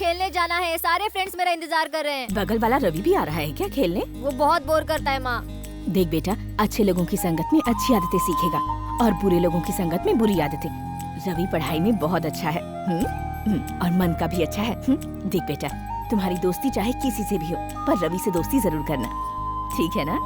खेलने जाना है, सारे फ्रेंड्स मेरा इंतजार कर रहे हैं। बगल वाला रवि भी आ रहा है क्या खेलने? वो बहुत बोर करता है माँ। देख बेटा, अच्छे लोगों की संगत में अच्छी आदतें सीखेगा और बुरे लोगों की संगत में बुरी आदतें। रवि पढ़ाई में बहुत अच्छा है और मन का भी अच्छा है। देख बेटा, तुम्हारी दोस्ती चाहे किसी से भी हो, पर रवि से दोस्ती जरूर करना, ठीक है ना?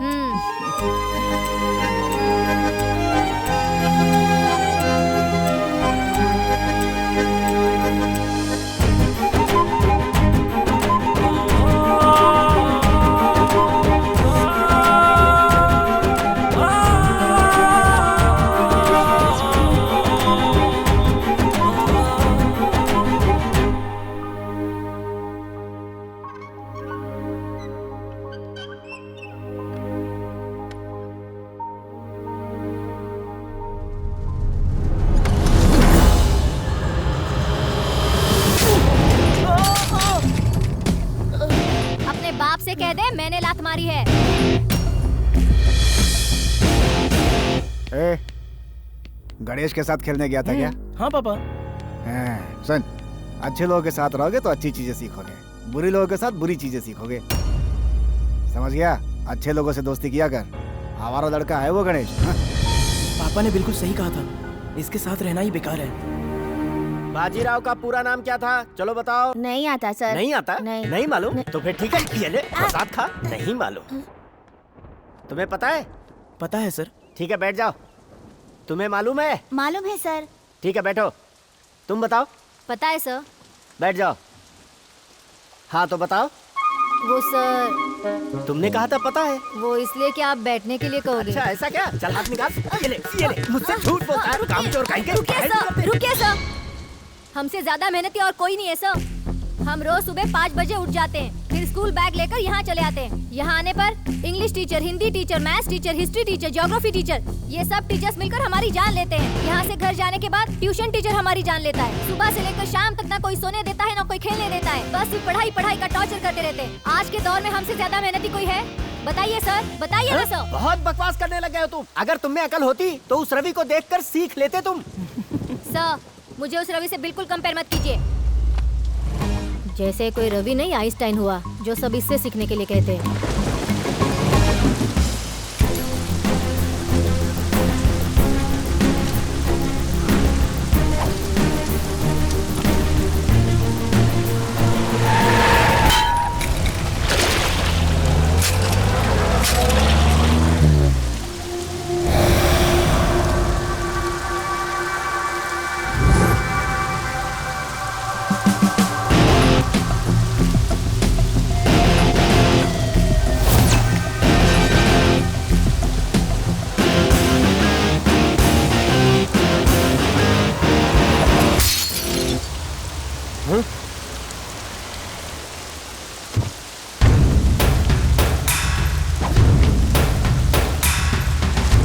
से कह दे मैंने लात मारी है। गणेश के साथ खेलने गया था क्या? हाँ पापा। सुन, अच्छे लोगों के साथ रहोगे तो अच्छी चीजें सीखोगे, बुरी लोगों के साथ बुरी चीजें सीखोगे, समझ गया? अच्छे लोगों से दोस्ती किया कर। हमारा लड़का है वो गणेश। पापा ने बिल्कुल सही कहा था, इसके साथ रहना ही बेकार है। बाजीराव का पूरा नाम क्या था? चलो बताओ। नहीं आता सर। नहीं आता? नहीं मालूम? तो फिर ठीक है, ये ले प्रसाद खा। नहीं मालूम? तुम्हें पता है? पता है सर। ठीक है, बैठ जाओ। तुम्हें मालूम है? मालूम है सर। ठीक है, बैठो। तुम बताओ। पता है सर। बैठ जाओ। हाँ तो बताओ। वो सर, तुमने कहा था पता है। वो इसलिए कि आप बैठने के लिए कहोगे। अच्छा ऐसा क्या? चल हाथ निकाल। ये ले मुझसे झूठ बोलता है, कामचोर कहीं के। रुकिए सर, हमसे ज्यादा मेहनती और कोई नहीं है सर। हम रोज सुबह 5 बजे उठ जाते हैं, फिर स्कूल बैग लेकर यहाँ चले आते हैं। यहाँ आने पर English teacher, Hindi teacher, maths teacher, history teacher, geography teacher, ये सब टीचर्स मिलकर हमारी जान लेते हैं। यहाँ से घर जाने के बाद ट्यूशन टीचर हमारी जान लेता है। सुबह से लेकर शाम तक ना कोई सोने देता है ना कोई खेलने देता है, बस सिर्फ पढ़ाई पढ़ाई का टॉर्चर करते रहते हैं। आज के दौर में हमसे ज्यादा मेहनती कोई है? बताइए सर, बताइए ना सर। बहुत बकवास करने लगे हो तुम। अगर तुम में अकल होती तो उस रवि को देखकर सीख लेते तुम। सर, मुझे उस रवि से बिल्कुल कंपेयर मत कीजिए। जैसे कोई रवि नहीं आइंस्टाइन हुआ जो सब इससे सीखने के लिए कहते हैं।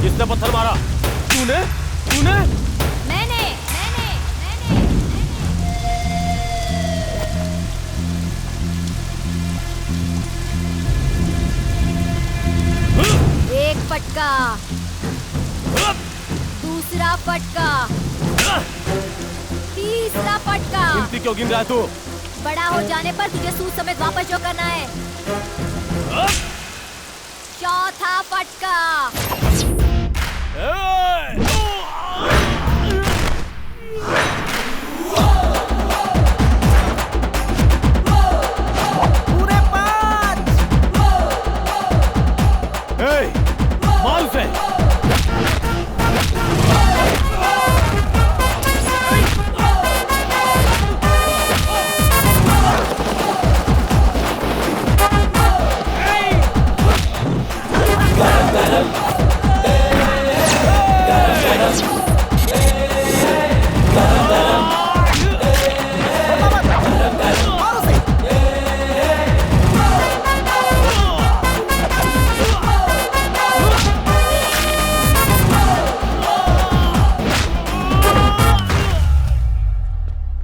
किसने पत्थर मारा? तूने? तूने? मैंने। एक फटका, दूसरा फटका, तीसरा फटका। गिनती क्यों गिन रहा है तू? बड़ा हो जाने पर तुझे सूद समेत वापस जो करना है। चौथा फटका। पूरे 5। मार उसे।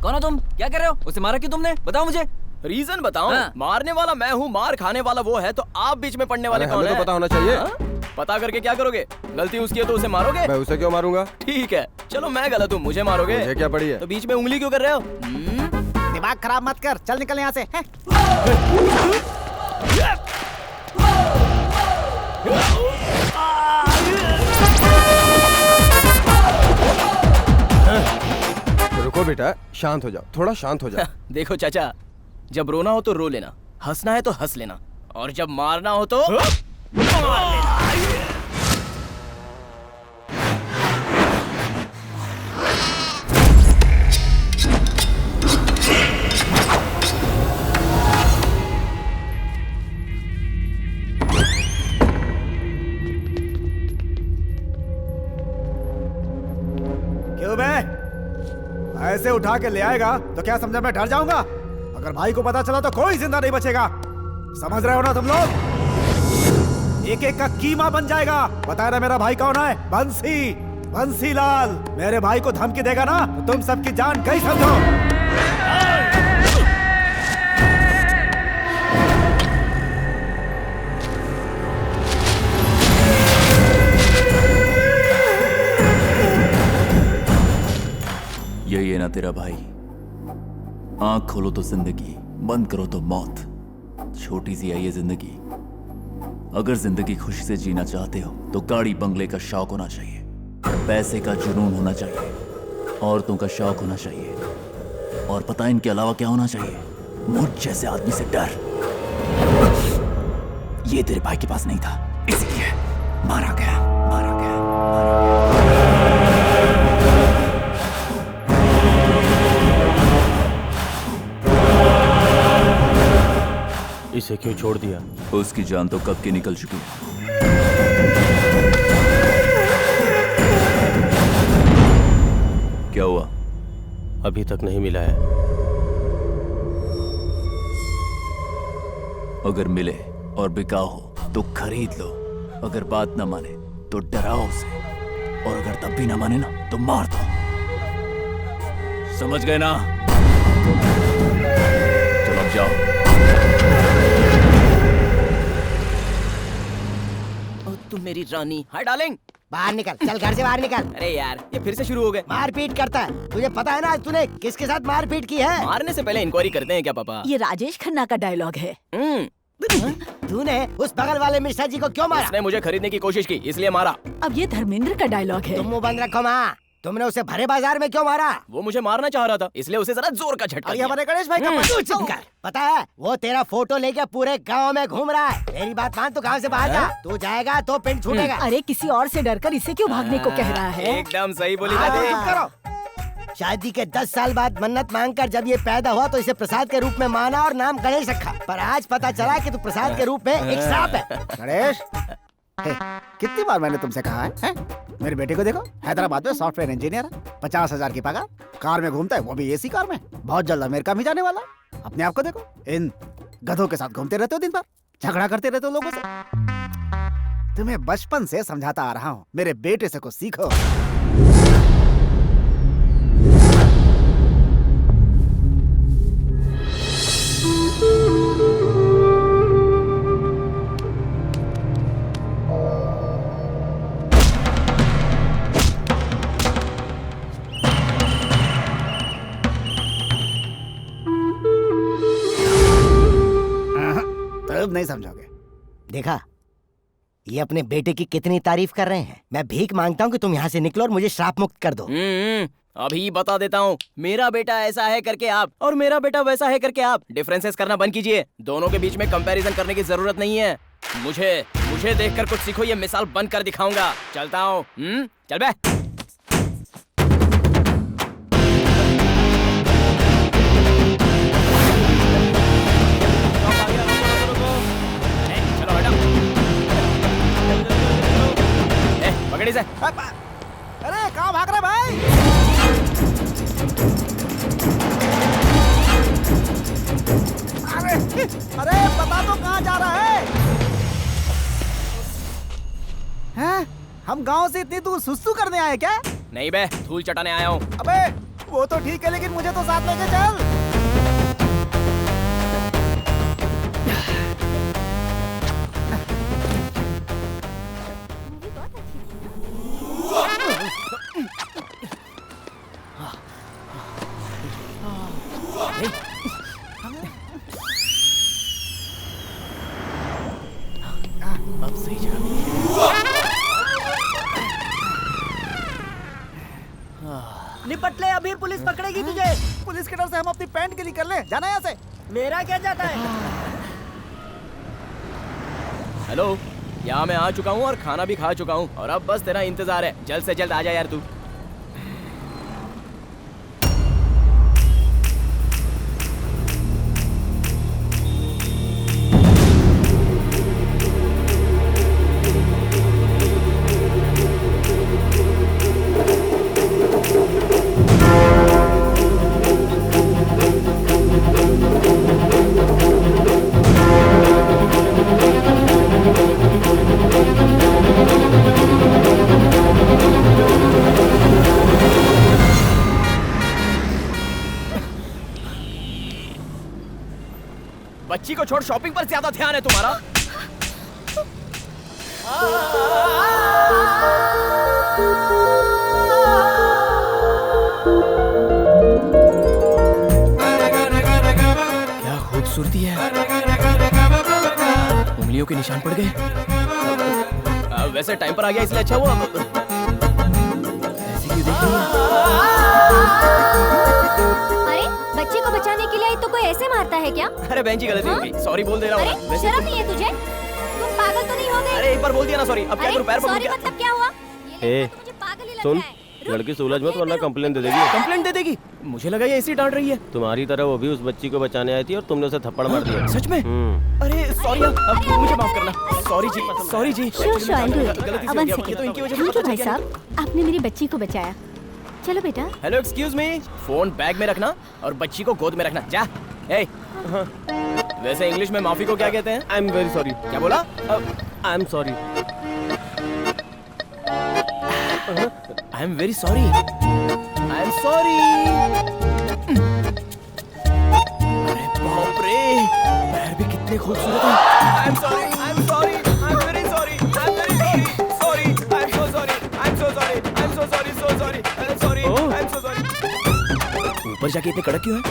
कौन हो तुम? क्या कर रहे हो? उसे मारा क्यों तुमने? बताओ मुझे। रीजन बताओ। हाँ। मारने वाला मैं हूँ, मार खाने वाला वो है, तो आप बीच में पड़ने वाले कौन हमें है? तो पता होना चाहिए। पता करके क्या करोगे? गलती उसकी है तो उसे मारोगे? मैं उसे क्यों मारूंगा? ठीक है, चलो मैं गलत हूँ, मुझे मारोगे। मुझे क्या पड़ी है? तो बीच में उंगली क्यों कर रहे हो? दिमाग खराब मत कर, चल निकल यहाँ से। हैं? रुको बेटा, शांत हो जाओ, थोड़ा शांत हो जाओ। देखो चाचा, जब रोना हो तो रो लेना, हंसना है तो हंस लेना, और जब मारना हो तो मार लेना। क्यों बे? ऐसे उठा के ले आएगा तो क्या समझा मैं डर जाऊंगा? अगर भाई को पता चला तो कोई जिंदा नहीं बचेगा। समझ रहे हो ना तुम लोग? एक एक का कीमा बन जाएगा। बताया ना मेरा भाई कौन है? बंसी, बंसी लाल। मेरे भाई को धमकी देगा ना तो तुम सबकी जान गई समझो। यही है ना तेरा भाई। आंख खोलो तो जिंदगी, बंद करो तो मौत। छोटी सी है ये जिंदगी। अगर जिंदगी खुशी से जीना चाहते हो तो गाड़ी बंगले का शौक होना चाहिए, पैसे का जुनून होना चाहिए, औरतों का शौक होना चाहिए, और पता है इनके अलावा क्या होना चाहिए? मुझ जैसे आदमी से डर। ये तेरे भाई के पास नहीं था, इसलिए मारा गया, मारा गया, मारा गया। इसे क्यों छोड़ दिया? उसकी जान तो कब की निकल चुकी है। क्या हुआ? अभी तक नहीं मिला है। अगर मिले और बिका हो तो खरीद लो, अगर बात ना माने तो डराओ उसे, और अगर तब भी ना माने ना तो मार दो। समझ गए ना? चलो अब जाओ। तुम मेरी रानी। Hi darling. बाहर निकल, चल घर से बाहर निकल। अरे यार, ये फिर से शुरू हो गए। मारपीट करता है। तुझे पता है ना आज तूने किसके साथ मारपीट की है? मारने से पहले इंक्वायरी करते हैं क्या पापा? ये राजेश खन्ना का डायलॉग है। तूने उस बगल वाले मिश्रा जी को क्यों मारा? उसने मुझे खरीदने की कोशिश की, इसलिए मारा। अब ये धर्मेंद्र का डायलॉग है। तुम मुंह बंद रखो माँ। तुमने उसे भरे बाजार में क्यों मारा? वो मुझे मारना चाह रहा था, इसलिए उसे जरा जोर का झटका ये दिया। हमारे गणेश भाई का तू चुप कर। पता है वो तेरा फोटो लेके पूरे गांव में घूम रहा है। मेरी बात मान, तू गांव से बाहर जा। तू जाएगा तो पिंड छूटेगा। अरे किसी और से डरकर इसे क्यों भागने को कह रहा है? एकदम सही बोली हाँ, दादी। चुप करो। शादी के 10 साल बाद मन्नत मांगकर जब ये पैदा हुआ तो इसे प्रसाद के रूप में माना और नाम गणेश रखा। पर आज पता चला कि तू प्रसाद के रूप में एक सांप है। गणेश, हे, कितनी बार मैंने तुमसे कहा है, हैं? मेरे बेटे को देखो, हैदराबाद में सॉफ्टवेयर इंजीनियर है, 50,000 की पगार, कार में घूमता है, वो भी एसी कार में। बहुत जल्द अमेरिका भी जाने वाला है। अपने आप को देखो, इन गधों के साथ घूमते रहते हो, दिन भर झगड़ा करते रहते हो लोगों से। तुम्हें बचपन से समझाता आ रहा हूँ, मेरे बेटे से कुछ सीखो। तब नहीं समझोगे। देखा, ये अपने बेटे की कितनी तारीफ कर रहे हैं। मैं भीख मांगता हूँ कि तुम यहाँ से निकलो और मुझे श्राप मुक्त कर दो। अभी बता देता हूँ। मेरा बेटा ऐसा है करके आप, और मेरा बेटा वैसा है करके आप डिफरेंसेस करना बंद कीजिए। दोनों के बीच में कंपैरिजन करने की जरूरत नहीं है। मुझे देखकर कुछ सीखो, ये मिसाल बन कर दिखाऊंगा। चलता हूँ। चल बे। चलो हटो। पकड़ी से। अरे कहाँ भाग रहे भाई? अरे बता तो कहाँ जा रहा है? हैं? हम गांव से इतनी दूर सुसु करने आए क्या? नहीं बे, धूल चटाने आया हूँ। अबे वो तो ठीक है, लेकिन मुझे तो साथ लेके चल। पड़ेगी तुझे। पुलिस के डर से हम अपनी पैंट गिली कर ले। जाना यहाँ से। मेरा क्या जाता है? हेलो, यहाँ मैं आ चुका हूँ और खाना भी खा चुका हूँ और अब बस तेरा इंतजार है। जल्द से जल्द आ जा यार तू। बच्ची को छोड़ शॉपिंग पर ज्यादा ध्यान है तुम्हारा। क्या खूबसूरती है। उंगलियों के निशान पड़ गए। वैसे टाइम पर आ गया इसलिए अच्छा हुआ। ऐसे क्यों देख रही है? अरे बच्चे को बचाने के लिए तो कोई ऐसे मारता है क्या? अरे बहन जी गलती हो गई, सॉरी बोल दे रहा हूँ। अरे शर्म नहीं है तुझे? तुम पागल तो नहीं हो गए? अरे एक बार बोल दिया ना सॉरी, अब क्या करूं, पैर पकड़ सॉरी क्या? मतलब क्या हुआ? ये लड़का तो मुझे पागल ही लग रहा है। लड़की सुलझ मत वरना कंप्लेन दे देगी। कंप्लेंट दे देगी? मुझे लगा ये ऐसे ही डांट रही है। तुम्हारी तरह वो भी उस बच्ची को बचाने आई थी और तुमने उसे थप्पड़ मार दिया। सच में? अरे सॉरी, अब मुझे माफ करना। Sorry ji, sorry ji. Sure, sure, I'll do it. गलती से अब हो one गया। second. ये तो इनकी वजह से Thank you, पता भाई चल गया। साहब, आपने मेरी बच्ची को बचाया। चलो बेटा। Hello excuse me, phone bag में रखना और बच्ची को गोद में रखना। जा। ए, वैसे इंग्लिश में माफी को क्या कहते हैं? I am very sorry. क्या बोला? I am sorry. I am very sorry. I am sorry. अरे बाप रे, पैर भी कितने खूबसूरत हैं। I am sorry, I am sorry, I am very sorry, I am very sorry, sorry, I am so sorry, I am so sorry, I am so sorry, so sorry, I am sorry, I am so sorry. ऊपर जाके इतने कड़क क्यों है?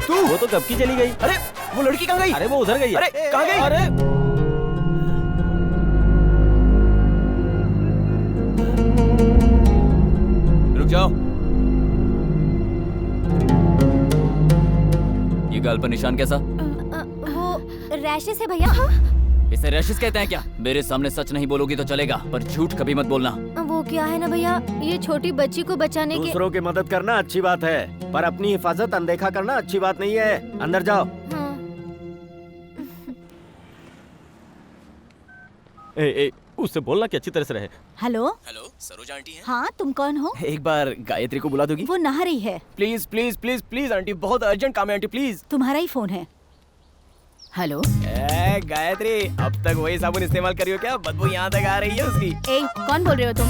तू वो तो कब की चली गई। अरे वो लड़की कहाँ गई? अरे वो उधर गई है। अरे कहाँ गई? अरे रुक जाओ। ये गाल पर निशान कैसा? वो रैशेस है भैया। इसे रैशेस कहते हैं क्या? मेरे सामने सच नहीं बोलोगी तो चलेगा, पर झूठ कभी मत बोलना। वो क्या है ना भैया, ये छोटी बच्ची को बचाने के। दूसरों की मदद करना अच्छी बात है, पर अपनी हिफाजत अनदेखा करना अच्छी बात नहीं है। अंदर जाओ। हाँ। ए, उससे बोलना कि अच्छी तरह से रहे। हेलो। हेलो, सरोजा आंटी हैं? हाँ, तुम कौन हो? एक बार गायत्री को बुला दोगी? वो नहा रही है। Please please please please aunty, बहुत अर्जेंट काम है आंटी, प्लीज। तुम्हारा ही फोन है। हेलो। ए गायत्री, अब तक वही साबुन इस्तेमाल कर रही हो क्या? बदबू यहाँ तक आ रही है उसकी। ए, कौन बोल रहे हो तुम?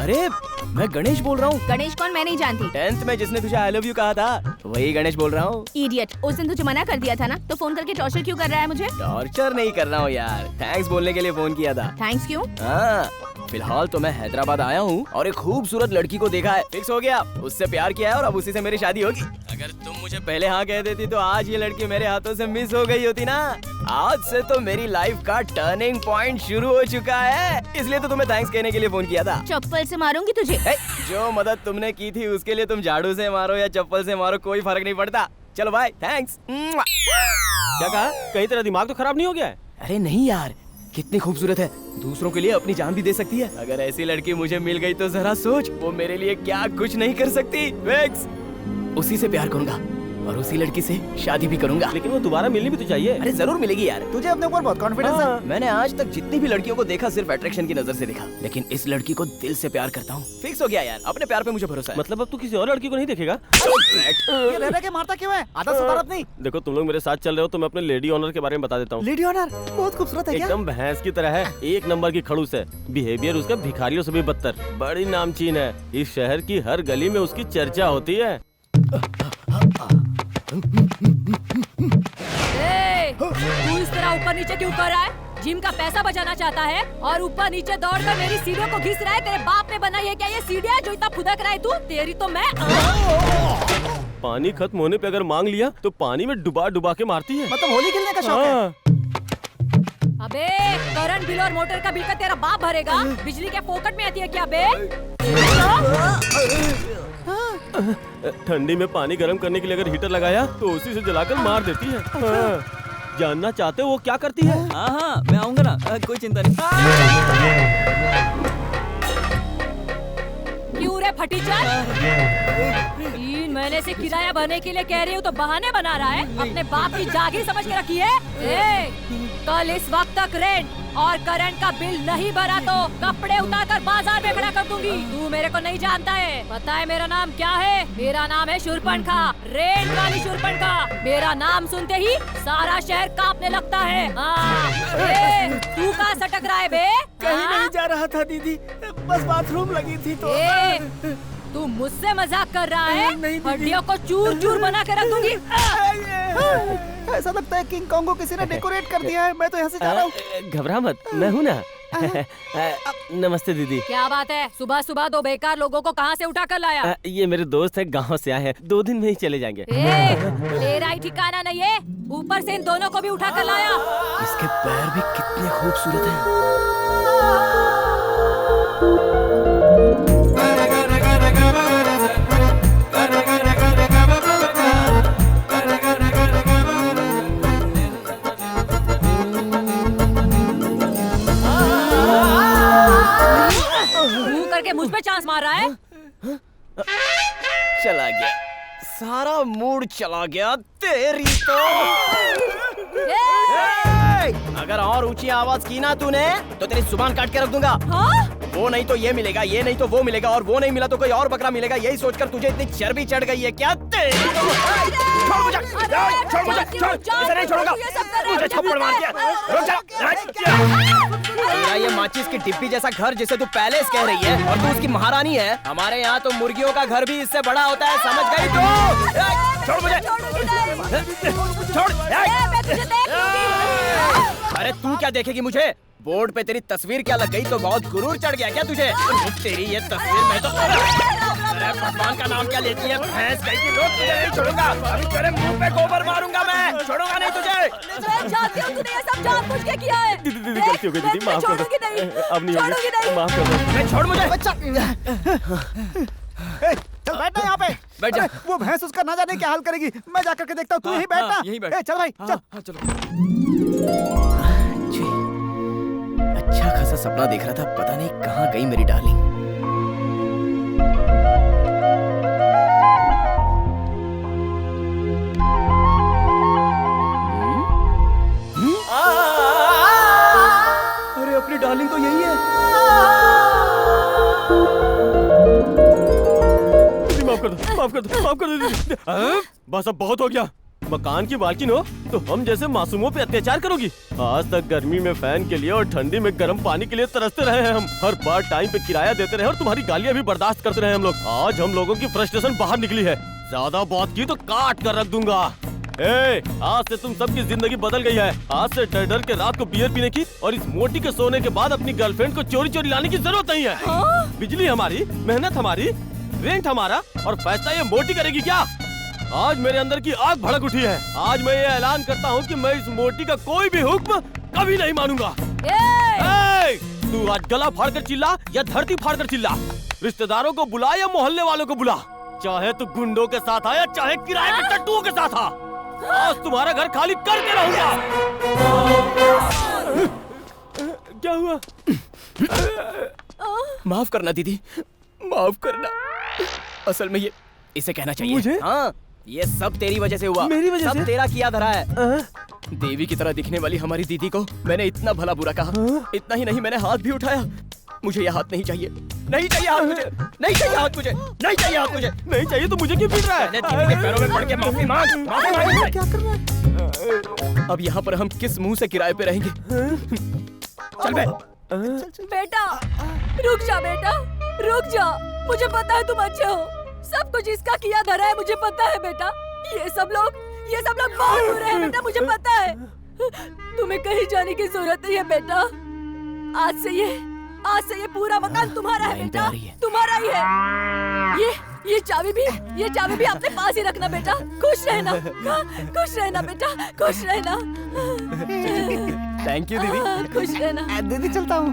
अरे मैं गणेश बोल रहा हूँ। गणेश कौन? मैं नहीं जानती। 10th में जिसने तुझे आई लव यू कहा था, वही गणेश बोल रहा हूँ। इडियट, उस दिन तुझे मना कर दिया था ना, तो फोन करके टॉर्चर क्यों कर रहा है मुझे? टॉर्चर नहीं कर रहा हूँ यार, थैंक्स बोलने के लिए फोन किया था। थैंक्स क्यों? हाँ, फिलहाल तो मैं हैदराबाद आया हूँ और एक खूबसूरत लड़की को देखा है, फिक्स हो गया, उससे प्यार किया है और अब उसी से मेरी शादी होगी। अगर तुम मुझे पहले हाँ कह देती तो आज ये लड़की मेरे हाथों से मिस हो गई होती ना। आज से तो मेरी लाइफ का टर्निंग पॉइंट शुरू हो चुका है, इसलिए तो तुम्हें थैंक्स कहने के लिए फोन किया था। चप्पल से मारूंगी तुझे। जो मदद तुमने की थी उसके लिए तुम झाड़ू से मारो या चप्पल से मारो, कोई फर्क नहीं पड़ता। चलो भाई, थैंक्स। क्या कहा? कहीं तेरा दिमाग तो खराब नहीं हो गया है? अरे नहीं यार, कितनी खूबसूरत है, दूसरों के लिए अपनी जान भी दे सकती है। अगर ऐसी लड़की मुझे मिल गई तो जरा सोच, वो मेरे लिए क्या कुछ नहीं कर सकती। फिक्स, उसी से प्यार करूंगा और उसी लड़की से शादी भी करूंगा। लेकिन वो दोबारा मिलनी भी तो चाहिए। अरे जरूर मिलेगी यार। तुझे अपने ऊपर बहुत कॉन्फिडेंस है। मैंने आज तक जितनी भी लड़कियों को देखा सिर्फ अट्रैक्शन की नजर से देखा, लेकिन इस लड़की को दिल से प्यार करता हूँ। फिक्स हो गया यार, अपने प्यार पे मुझे भरोसा है। मतलब अब तू किसी और लड़की को नहीं देखेगा? ये रह रह के मारता क्यों है? आदत सुधारत नहीं। देखो तुम लोग मेरे साथ चल रहे हो तो मैं अपने लेडी ऑनर के बारे में बता देता हूँ। लेडी ऑनर बहुत खूबसूरत है क्या? एकदम भैंस की तरह है, एक नंबर की खड़ूस है। बिहेवियर उसका भिखारियों से भी बदतर, बड़ी नामचीन है। इस शहर की हर गली में उसकी चर्चा होती है। तू इस तरह ऊपर नीचे क्यों कर रहा है? जिम का पैसा बचाना चाहता है और ऊपर नीचे दौड़कर मेरी सीढ़ियों को घिस रहा है। तेरे बाप ने बनाई है क्या ये सीढ़ियाँ जो इतना फुदक रहा है तू? तेरी तो मैं। पानी खत्म होने पे अगर मांग लिया तो पानी में डुबा डुबा के मारती है। मतलब होली खेलने का शौक है? अबे करंट बिल और मोटर का बिल का तेरा बाप भरेगा? बिजली के फोकट में आती है क्या बे? ठंडी में पानी गर्म करने के लिए अगर हीटर लगाया तो उसी से जलाकर मार देती है। हाँ। जानना चाहते हो वो क्या करती है? हाँ हाँ मैं आऊंगा ना, कोई चिंता नहीं। क्यों रे फटीचर? 3 महीने से किराया भरने के लिए कह रही हूँ तो बहाने बना रहा है। अपने बाप की जागीर समझ के रखी है। कल इस वक्त तक रेंट और करंट का बिल नहीं भरा तो कपड़े उतार कर बाजार में खड़ा कर दूंगी। तू मेरे को नहीं जानता है। पता है मेरा नाम क्या है? मेरा नाम है शूरपणखा, रेंट वाली शूरपणखा। मेरा नाम सुनते ही सारा शहर कांपने लगता है। तू कहाँ सटक रहा है बे? कहीं नहीं जा रहा था दीदी, बस बाथरूम लगी थी तो। तू मुझसे मजाक कर रहा है? हड्डियों को चूर चूर बना के रख दूंगी। ऐसा लगता है किंग कॉन्ग को किसी ने डेकोरेट कर दिया है। मैं तो यहाँ से जा रहा हूँ। घबरा मत, मैं हूँ ना। नमस्ते दीदी। क्या बात है? सुबह सुबह 2 बेकार लोगों को कहाँ से उठा कर लाया? ये मेरे दोस्त है, गांव से आए हैं, 2 दिन में ही चले जाएंगे। तेरा ही ठिकाना नहीं है, ऊपर से इन दोनों को भी उठा कर लाया। इसके पैर भी कितने खूबसूरत हैं। मुझ पे चांस मार रहा है। चला गया, सारा मूड चला गया तेरी तो। अगर और ऊंची आवाज की ना तूने तो तेरी जुबान काट के रख दूंगा। हाँ? वो नहीं तो ये मिलेगा, ये नहीं तो वो मिलेगा, और वो नहीं मिला तो कोई और बकरा मिलेगा। यही सोचकर तुझे इतनी चर्बी चढ़ गई है क्या? छोड़ मुझे, छोड़ मुझे, छोड़, इसे नहीं छोड़ूंगा। मुझे थप्पड़ मार दिया। रुक जा। तेरा ये माचिस की डिब्बी जैसा घर जिसे तू पैलेस कह रही है और तू उसकी महारानी है। हमारे यहाँ तो मुर्गियों का घर भी इससे बड़ा होता है, समझ गई तू? छोड़ मुझे, छोड़। अरे तू क्या देखेगी मुझे? बोर्ड पे तेरी तस्वीर क्या लग गई तो बहुत गुरूर चढ़ गया क्या तुझे? तेरी ये तस्वीर मैं तो भगवान का नाम क्या लेती है? भैंस कहीं की रोक, तुझे नहीं छोड़ूंगा। अभी तेरे मुंह पे गोबर मारूंगा मैं, छोड़ूंगा नहीं तुझे। मैं जानती हूँ तूने ये सब जानबूझ के किया है। दीदी गलती हो गई दीदी, माफ कर दो। अब नहीं होगी, माफ कर दो। मैं छोड़ मुझे। बच्चा चल बैठना यहाँ पे। बैठ जा। वो भैंस उसका ना जाने क्या हाल करेगी। मैं जाकर के देखता हूँ, तू यहीं बैठना। यहीं बैठ। चल भाई चल। चलो। अच्छा खासा सपना देख रहा था, पता नहीं कहाँ गई मेरी डार्लिंग। अरे अपनी डार्लिंग तो यही है। माफ कर दो, माफ कर दो, माफ कर दो दीदी। बस अब बहुत हो गया। मकान की मालकिन हो तो हम जैसे मासूमों पे अत्याचार करोगी? आज तक गर्मी में फैन के लिए और ठंडी में गर्म पानी के लिए तरसते रहे हैं हम। हर बार टाइम पे किराया देते रहे और तुम्हारी गालियाँ भी बर्दाश्त करते रहे हम लोग। आज हम लोगों की फ्रस्ट्रेशन बाहर निकली है। ज्यादा बात की तो काट कर रख दूंगा। आज से तुम सबकी जिंदगी बदल गई है। आज से डर डर के रात को बियर पीने की और इस मोटी के सोने के बाद अपनी गर्लफ्रेंड को चोरी चोरी लाने की जरूरत नहीं है। बिजली हमारी, मेहनत हमारी, रेंट हमारा, और फैसला ये मोटी करेगी क्या? आज मेरे अंदर की आग भड़क उठी है। आज मैं ये ऐलान करता हूँ कि मैं इस मोटी का कोई भी हुक्म कभी नहीं मानूंगा। तू आज गला फाड़ कर चिल्ला या धरती फाड़ कर चिल्ला। रिश्तेदारों को बुला या मोहल्ले वालों को बुला। चाहे तू गुंडों के साथ आ या चाहे किराए के टट्टुओं के साथ आ, आज तुम्हारा घर खाली करके रहूंगा। क्या हुआ? माफ करना दीदी, माफ करना। असल में ये इसे कहना चाहिए मुझे? हाँ, ये सब तेरी वजह से हुआ। मेरी वजह सब से? तेरा किया धरा है। देवी की तरह दिखने वाली हमारी दीदी को मैंने इतना भला बुरा कहा। इतना ही नहीं, मैंने हाथ भी उठाया। मुझे यह हाथ नहीं चाहिए, नहीं चाहिए हाथ मुझे, नहीं चाहिए हाथ मुझे, नहीं चाहिए हाथ मुझे। नहीं चाहिए तो मुझे क्यों पीट रहा है? मैंने दीदी के पैरों में पड़ के माफी मांग, माफी मांगी। क्या कर रहा है? अब यहाँ पर हम किस मुंह से किराए पे रहेंगे? चल बे। बेटा रुक जा, बेटा रुक जा। मुझे पता है तुम अच्छे हो, सब कुछ इसका किया धरा है, मुझे पता है बेटा। ये सब लोग बहुत बुरे हैं बेटा, मुझे पता है। तुम्हें कहीं जाने की जरूरत नहीं है बेटा। आज से ये पूरा मकान तुम्हारा है बेटा, तुम्हारा ही है। ये चाबी भी अपने पास ही रखना बेटा। खुश रहना, खुश रहना बेटा, खुश रहना। थैंक यू दीदी। खुश रहना। दीदी चलता हूँ।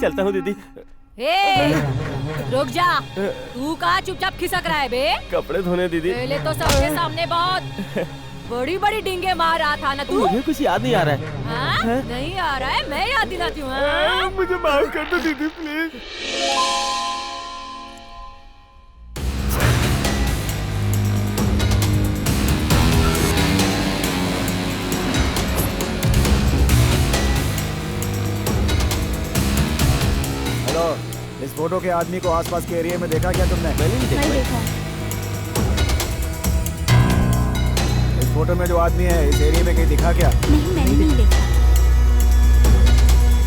चलता हूँ दीदी। ए, रुक जा। तू कहाँ चुपचाप खिसक रहा है बे? कपड़े धोने दीदी। पहले तो सबके सामने बहुत बड़ी बड़ी डींगे मार रहा था ना तू। मुझे कुछ याद नहीं आ रहा है। हाँ? नहीं आ रहा है, मैं याद दिलाती हूँ। हाँ? मुझे माफ कर दो दीदी प्लीज। हेलो, इस फोटो के आदमी को आसपास के एरिया में देखा क्या तुमने? मैंने नहीं देखा। इस फोटो में जो आदमी है इस एरिया में कहीं दिखा क्या? नहीं, मैंने नहीं देखा।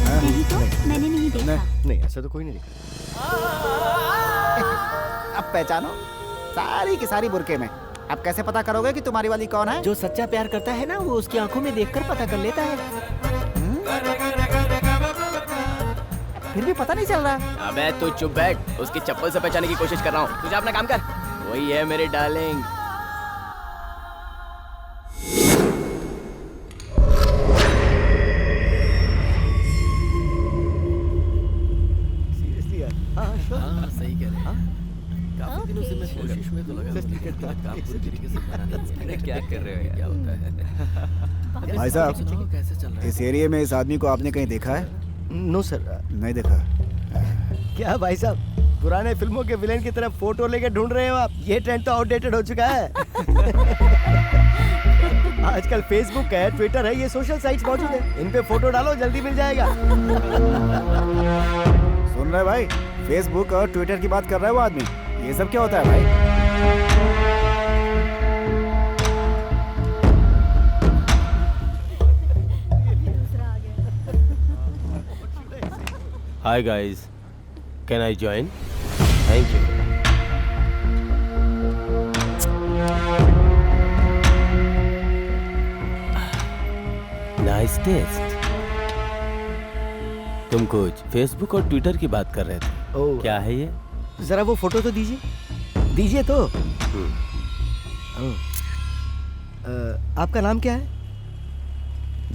हाँ? नहीं तो मैंने नहीं देखा। नहीं, ऐसा तो कोई नहीं दिखा। अब पहचानो, सारी की सारी बुरके में। अब कैसे पता करोगे कि तुम्हारी वाली कौन है? जो सच्चा प्यार करता है ना, वो उसकी आंखों में देखकर पता कर लेता है। फिर भी पता नहीं चल रहा। अबे तू चुप बैठ, उसकी चप्पल से पहचानने की कोशिश कर रहा हूँ। तुझे अपना काम कर। वही है मेरी डार्लिंग। सही कह रहे हैं। काफी दिनों से मैं कोशिश में तो लगा काम पूरी तरीके से बना नहीं। क्या कर रहे हो? क्या होता है? भाई साहब, कैसे चल रहा है? इस एरिया में इस आदमी को आपने कहीं देखा है? No sir. नहीं देखा। क्या भाई साहब, पुराने फिल्मों के विलेन की तरफ फोटो लेके ढूंढ रहे हो आप? ये ट्रेंड तो आउटडेटेड हो चुका है। आजकल फेसबुक है, ट्विटर है, ये सोशल साइट्स मौजूद है। इन पे फोटो डालो, जल्दी मिल जाएगा। सुन रहे भाई, फेसबुक और ट्विटर की बात कर रहा है वो आदमी। ये सब क्या होता है भाई? Hi guys, can I join? Thank you. Nice taste. तुम कुछ फेसबुक और ट्विटर की बात कर रहे थे। क्या है ये? जरा वो फोटो तो दीजिए तो। आपका नाम क्या है?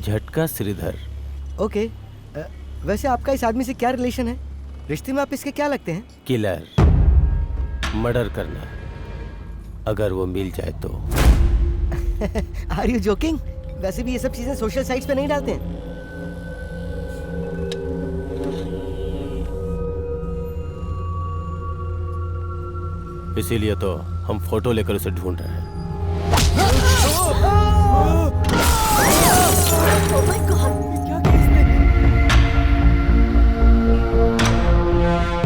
झटका श्रीधर। ओके। वैसे आपका इस आदमी से क्या रिलेशन है? रिश्ते में आप इसके क्या लगते हैं? किलर, मर्डर करना, अगर वो मिल जाए तो। Are you joking? वैसे भी ये सब चीजें सोशल साइट्स पे नहीं डालते हैं। इसीलिए तो हम फोटो लेकर उसे ढूंढ रहे हैं।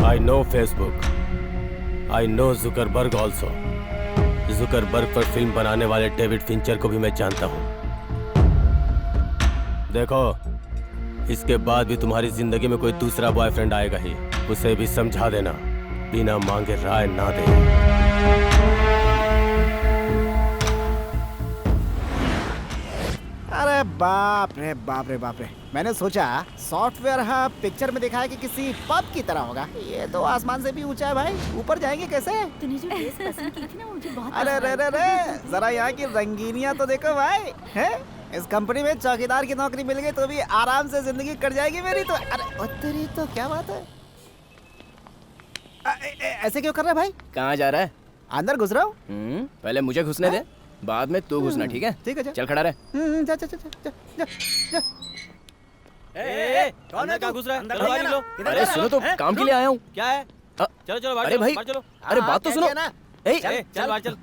I know Facebook. I know Zuckerberg also. Zuckerberg पर फिल्म बनाने वाले डेविड फिंचर को भी मैं जानता हूँ। देखो, इसके बाद भी तुम्हारी जिंदगी में कोई दूसरा बॉयफ्रेंड आएगा ही, उसे भी समझा देना, बिना मांगे राय ना दे। अरे बाप रे बाप रे बाप रे, मैंने सोचा सॉफ्टवेयर पिक्चर में देखा है कि किसी पब की तरह होगा। ये तो आसमान से भी ऊंचा है भाई, ऊपर जाएंगे कैसे? तूने जो ड्रेस पसंद की थी ना, मुझे बहुत अरे रे रे रे, जरा यहाँ की रंगीनियां तो देखो भाई। है इस कंपनी में चौकीदार की नौकरी मिल गई तो भी आराम से जिंदगी कट जाएगी मेरी तो। अरे तेरी तो क्या बात है? ऐसे क्यों कर रहा है भाई? कहाँ जा रहा है? अंदर घुस रहा हूँ। पहले मुझे घुसने दे, बाद में तू घुसना, ठीक है? ठीक है, चल खड़ा रह। जा जा जा जा जा जा। कौन है? कहाँ घुस रहा है? चलो बाहर निकलो। अरे सुनो तो, काम के लिए आया हूँ। क्या है? चलो चलो बाहर अरे चलो, भाई, बाहर चलो। अरे बात तो सुनो। चल बाहर चल।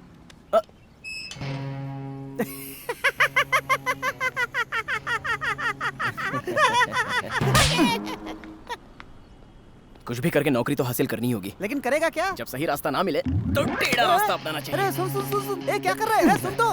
कुछ भी करके नौकरी तो हासिल करनी होगी, लेकिन करेगा क्या? जब सही रास्ता ना मिले तो टेढ़ा रास्ता अपनाना चाहिए। अरे सुन सुन सुन सुन, क्या कर रहे हैं? सुन तो,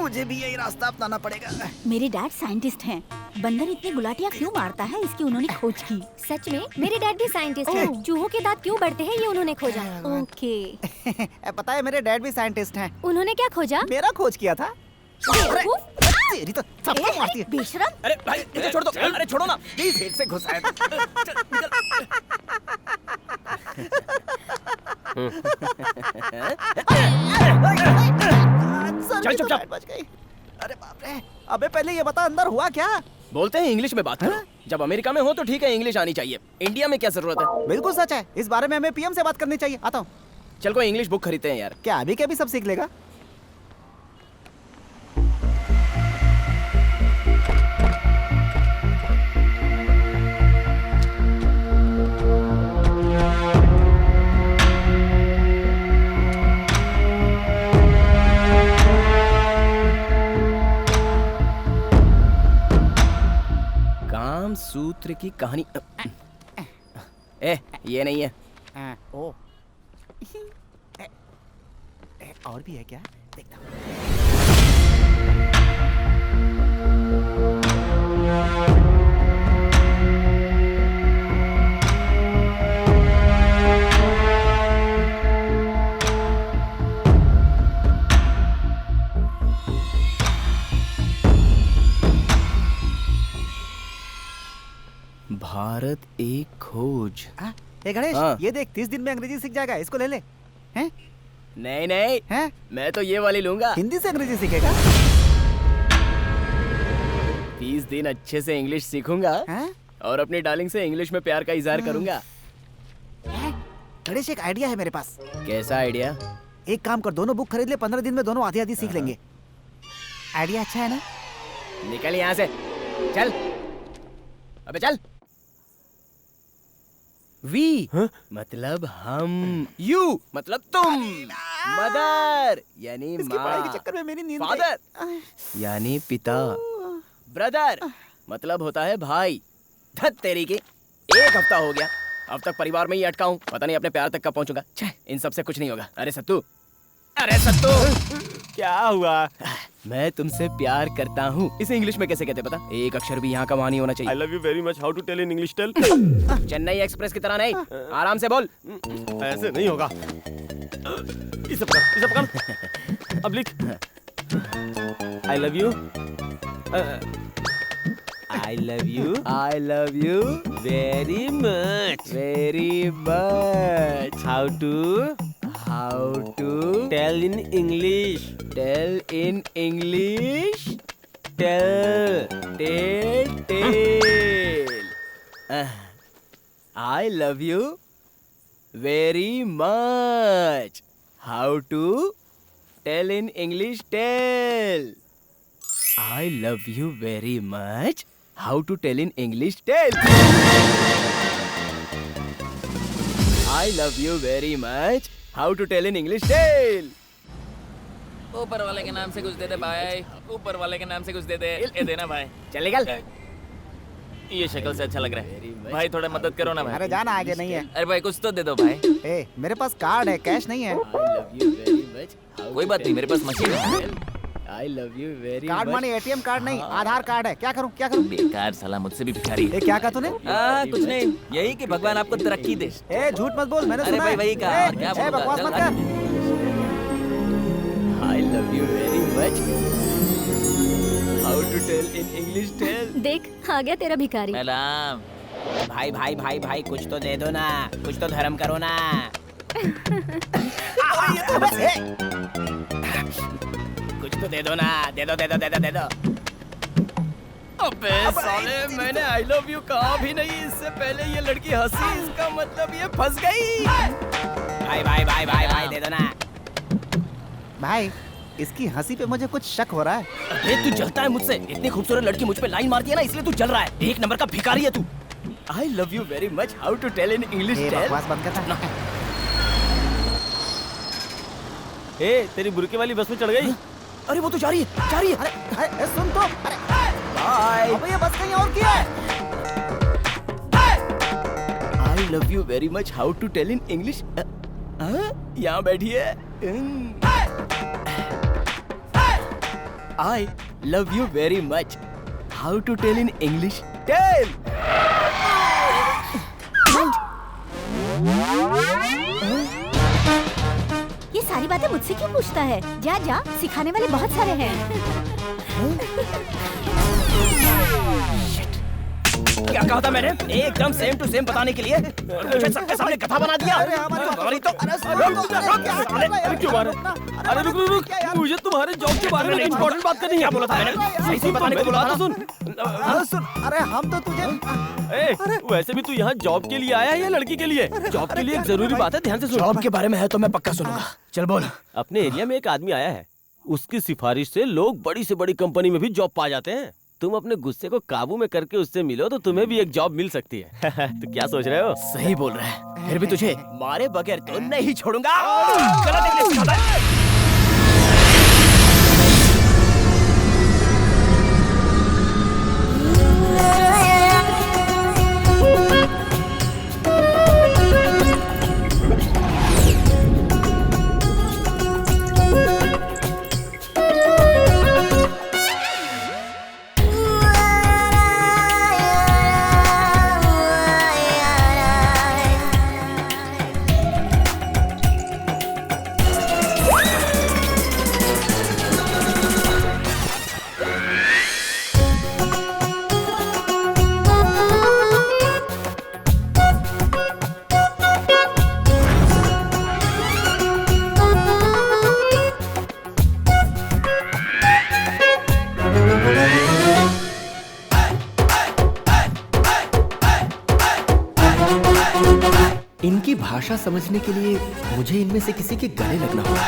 मुझे भी यही रास्ता अपनाना पड़ेगा। मेरे डैड साइंटिस्ट हैं। बंदर इतनी गुलाटियाँ क्यों मारता है, इसकी उन्होंने खोज की। सच में मेरे डैड भी साइंटिस्ट हैं। चूहों के दांत क्यों बढ़ते हैं ये उन्होंने खोजा। ओके। पता है मेरे डैड भी साइंटिस्ट हैं। उन्होंने क्या खोजा? मेरा खोज किया था। तेरी तो थप्पड़ मारती है। बेशरम। अरे भाई इसे छोड़ दो। अरे छोड़ो ना प्लीज, फिर से घुस आया। चल चुपचाप। बच गई। अरे बाप रे। अबे पहले ये बता अंदर हुआ क्या? बोलते हैं इंग्लिश में बात करो। जब अमेरिका में हो तो ठीक है, इंग्लिश आनी चाहिए। इंडिया में क्या जरूरत है? बिल्कुल सच है, इस बारे में हमें पीएम से बात करनी चाहिए। आता हूँ। चल कोई इंग्लिश बुक खरीदते हैं यार। क्या अभी के भी सब सीख लेगा? काम सूत्र की कहानी। ये नहीं है। ओ और भी है क्या? देखता हूँ। भारत एक खोज। ए गणेश, हाँ। ये देख 30 दिन में अंग्रेजी सीख जाएगा, इसको ले ले। हैं? नहीं नहीं हैं? मैं तो ये वाली लूंगा। हिंदी से अंग्रेजी सीखेगा? 30 दिन अच्छे से इंग्लिश सीखूंगा और अपनी डार्लिंग से इंग्लिश में प्यार का इजहार करूंगा। गणेश, एक आइडिया है मेरे पास। कैसा आइडिया? एक काम कर, दोनों बुक खरीद ले, 15 दिन में दोनों आधी आधी सीख लेंगे। आइडिया अच्छा है ना? निकल यहाँ से, चल। अबे चल। वी मतलब हम, यू मतलब तुम, मदर यानी इसकी पढ़ाई के माँ, चक्कर में मेरी नींद गई। फादर यानी पिता, ब्रदर मतलब होता है भाई। धत तेरी की, एक हफ्ता हो गया, अब तक परिवार में ही अटका हूँ। पता नहीं अपने प्यार तक कब पहुँचूंगा। इन सब से कुछ नहीं होगा। अरे सत्तू, अरे सत्तू, क्या हुआ? मैं तुमसे प्यार करता हूँ। इसे इंग्लिश में कैसे कहते पता? एक अक्षर भी यहाँ का वहाँ नहीं होना चाहिए। I love you very much. How to tell in English? Tell. Chennai express की तरह नहीं, आराम से बोल। ऐसे नहीं होगा। इसे पकड़। अब लिख। I love you. I love you. I love you Very much. very much. How to tell in English? Tell in English. Tell. Tell. I love you very much. How to tell in English? Tell. I love you very much. How to tell in English? Tell. I love you very much. How to tell in English? Tell. ऊपर वाले के नाम से कुछ दे दे भाई, ऊपर वाले के नाम से कुछ दे दे। ये देना भाई। चल निकल। ये शक्ल से अच्छा लग रहा है भाई, थोड़ा मदद करो ना भाई। अरे जाना, आगे नहीं है। अरे भाई कुछ तो दे दो भाई। ए, मेरे पास कार्ड है, कैश नहीं है। I love you very much. कोई बात नहीं, मेरे पास मशीन है। I love you very card much. मानी एटीएम कार्ड नहीं, आधार कार्ड है। क्या करूं, क्या करूं? बेकार साला, मुझसे भी भिखारी है। ए, क्या कहा तूने? कुछ नहीं, यही कि भगवान आपको तरक्की दे। ए, झूठ मत बोल, मैंने अरे सुना भाई है। वही कहा, क्या ए, बोलूं? बकवास चल, मत कर। I love you very much. How to tell in English? Tell. देख आ गया तेरा भिखारी। सलाम। भाई भाई भाई भाई कुछ तो दे दो ना, कुछ तो धर्म करो ना। कुछ तो दे दो ना, दे दो दे दो दे दो दे दो। अबे साले, मैंने I love you कहा भी नहीं, इससे पहले ये लड़की हंसी, इसका मतलब ये फंस गई। भाई भाई भाई भाई भाई दे दो ना। भाई, इसकी हंसी पे मुझे कुछ शक हो रहा है। अबे तू जलता है मुझसे, इतनी खूबसूरत लड़की मुझ पे लाइन मारती है ना, इसलिए तू जल रहा है। एक नंबर का भिखारी है तू। I love you very much. How to tell in English? A, Tell. बकवास बंद करना। ए, तेरी बुरके वाली बस में चढ़ गई? अरे वो तो जा रही है, जा रही है। अरे सुन तो। अरे बाय। अबे ये बस कहीं और की है। I love you very much. How to tell in English? यहाँ बैठिए। I love you very much. How to tell in English? Tell. ये सारी बातें मुझसे क्यों पूछता है? जा जा, सिखाने वाले बहुत सारे हैं। क्या कहा था मैंने? एकदम सेम टू सेम बताने के लिए और मुझे सबके सामने गधा बना दिया। तुम्हारी तो अरे क्यों मारा? अरे रुक रुक रुक, मुझे तुम्हारे जॉब के बारे में इम्पोर्टेंट बात करनी है। क्या बोला था मैंने? सही से बताने को बोला था। सुन। अरे हम तो तुझे वैसे भी तू यहाँ जॉब के लिए आया है या लड़की के लिए? जॉब के लिए एक जरूरी बात है, ध्यान से सुन। जॉब के बारे में है तो मैं पक्का सुनूंगा। चल बोल। अपने एरिया में एक आदमी आया है, उसकी सिफारिश से लोग बड़ी से बड़ी कंपनी में भी जॉब पा जाते हैं। तुम अपने गुस्से को काबू में करके उससे मिलो तो तुम्हें भी एक जॉब मिल सकती है। तो क्या सोच रहे हो? सही बोल रहा है, फिर भी तुझे मारे बगैर तो नहीं छोड़ूंगा। गलत इंग्लिश सिखाता है। इनकी भाषा समझने के लिए मुझे इनमें से किसी के गले लगना होगा।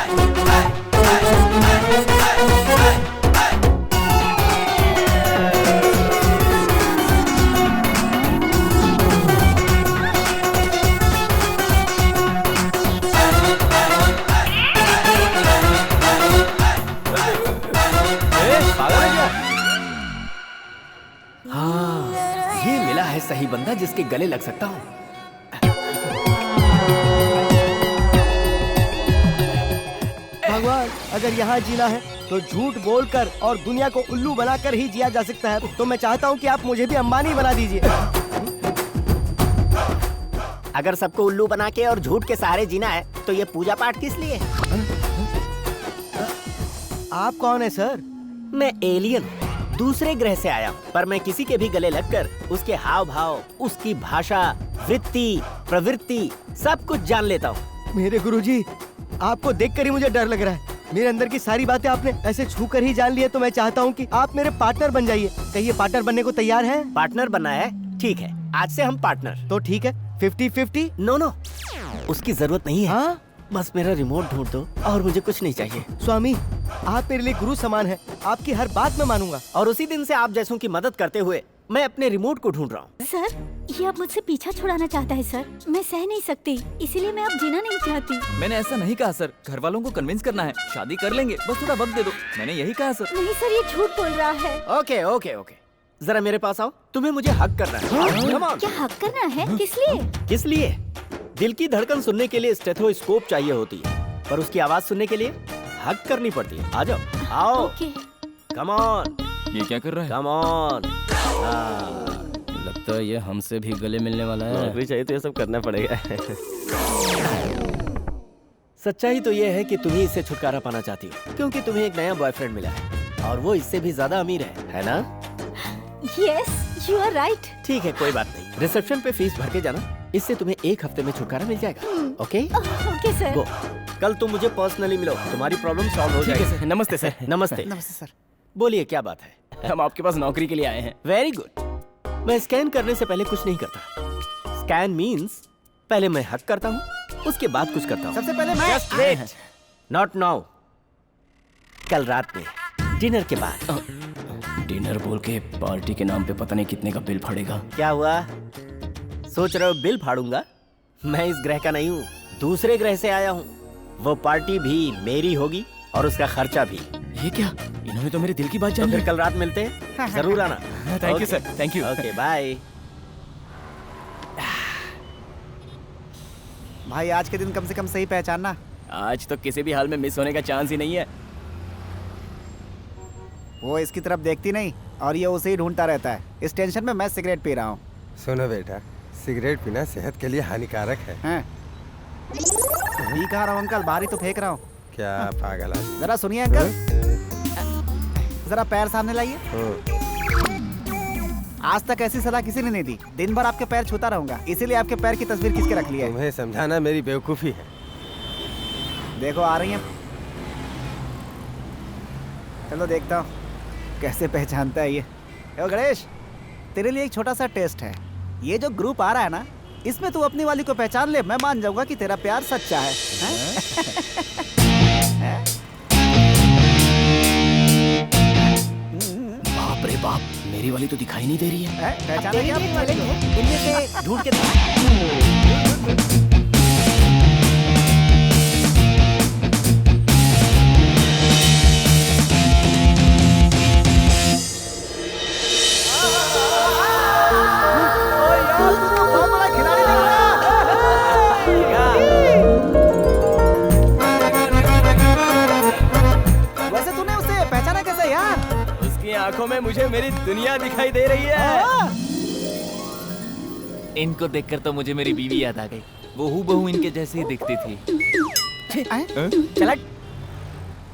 हाँ, ये मिला है सही बंदा जिसके गले लग सकता हूँ। भगवान, अगर यहाँ जीना है तो झूठ बोलकर और दुनिया को उल्लू बनाकर ही जिया जा सकता है। तो मैं चाहता हूँ कि आप मुझे भी अंबानी बना दीजिए। अगर सबको उल्लू बना के और झूठ के सहारे जीना है तो ये पूजा पाठ किस लिए? आप कौन है सर? मैं एलियन हूँ, दूसरे ग्रह से आया हूँ, पर मैं किसी के भी गले लगकर उसके हाव भाव, उसकी भाषा, वृत्ति, प्रवृत्ति सब कुछ जान लेता हूँ। मेरे गुरुजी, आपको देखकर ही मुझे डर लग रहा है। मेरे अंदर की सारी बातें आपने ऐसे छू कर ही जान ली है। तो मैं चाहता हूँ कि आप मेरे पार्टनर बन जाइए। कहिए पार्टनर बनने को तैयार हैं? पार्टनर बनना है? ठीक है, आज से हम पार्टनर। तो ठीक है, 50-50? नो, उसकी जरूरत नहीं है। हाँ? बस मेरा रिमोट ढूंढ दो और मुझे कुछ नहीं चाहिए। स्वामी, आप मेरे लिए गुरु समान हैं। आपकी हर बात मैं मानूंगा। और उसी दिन से आप जैसों की मदद करते हुए मैं अपने रिमोट को ढूंढ रहा हूँ। सर, ये अब मुझसे पीछा छुड़ाना चाहता है सर। मैं सह नहीं सकती, इसीलिए मैं अब जीना नहीं चाहती। मैंने ऐसा नहीं कहा सर, घर वालों को कन्विंस करना है, शादी कर लेंगे, बस थोड़ा वक्त दे दो, मैंने यही कहा सर। नहीं सर, ये झूठ बोल रहा है। ओके, जरा मेरे पास आओ, तुम्हें मुझे हक करना है। Come on। क्या हक करना है? किस लिए? किस लिए? दिल की धड़कन सुनने के लिए स्टेथोस्कोप चाहिए होती है, पर उसकी आवाज सुनने के लिए हक करनी पड़ती है। आ जाओ, आओ। ओके। Come on. ये क्या कर रहा है? Come on. लगता है ये हमसे भी गले मिलने वाला है। नौकरी चाहिए तो ये सब करना पड़ेगा। सच्चाई तो ये है कि तुम ही इससे छुटकारा पाना चाहती हो, क्योंकि तुम्हें एक नया बॉयफ्रेंड मिला है और वो इससे भी ज्यादा अमीर है ना? Yes, you are right. ठीक है, कोई बात नहीं। रिसेप्शन पे फीस भर के जाना, इससे तुम्हें 1 हफ्ते में छुटकारा मिल जाएगा। ओके? Okay sir. गो। कल तुम मुझे पर्सनली मिलो, तुम्हारी प्रॉब्लम सॉल्व हो जाएगी। सर, नमस्ते सर। नमस्ते। नमस्ते सर। बोलिए, क्या बात है? हम आपके पास नौकरी के लिए आए हैं। Very good. मैं स्कैन करने से पहले कुछ नहीं करता। स्कैन मीन्स पहले मैं हक करता हूँ, उसके बाद कुछ करता हूँ। सबसे पहले मैं। Just wait. Not now. कल रात में डिनर के बाद। डिनर बोल के पार्टी के नाम पे पता नहीं कितने का बिल पड़ेगा। क्या हुआ? सोच रहे हो बिल फाड़ूंगा? मैं इस ग्रह का नहीं हूँ, दूसरे ग्रह से आया हूँ। वो पार्टी भी मेरी होगी और उसका खर्चा भी। ये क्या? इन्होंने तो मेरे दिल की बात जान तो ली। फिर कल रात मिलते हैं, जरूर आना। Thank you sir, thank you. Okay, bye. भाई आज के दिन कम से कम सही पहचानना। आज तो किसी भी हाल में मिस होने का चांस ही नहीं है। वो इसकी तरफ देखती नहीं और ये उसे ही ढूंढता रहता है। इस टेंशन में मैं सिगरेट पी रहा हूँ। सुनो बेटा, सिगरेट पीना सेहत के लिए हानिकारक है। हैं? पी कहाँ रहा हूँ अंकल, बाहर ही तो फेंक रहा हूँ। क्या पागल आदमी। जरा सुनिए अंकल, जरा पैर सामने लाइए। आज तक ऐसी सलाह किसी ने नहीं दी। दिन भर आपके पैर छूता रहूंगा, इसीलिए आपके पैर की तस्वीर खींच के रख ली है। तुम्हें समझाना मेरी बेवकूफी है। देखो आ रही है। चलो देखता हूँ कैसे पहचानता है ये। ओ गणेश, तेरे लिए एक छोटा सा टेस्ट है। ये जो ग्रुप आ रहा है ना, इसमें तू अपनी वाली को पहचान ले, मैं मान जाऊंगा कि तेरा प्यार सच्चा है। बाप रे बाप, मेरी वाली तो दिखाई नहीं दे रही है। पहचाना क्या अपनी वाली को? इनमें से ढूंढ के आंखों में मुझे मेरी दुनिया दिखाई दे रही है। इनको देखकर तो मुझे मेरी बीवी याद आ गई। वो हूबहू इनके जैसी ही दिखती थी। चला।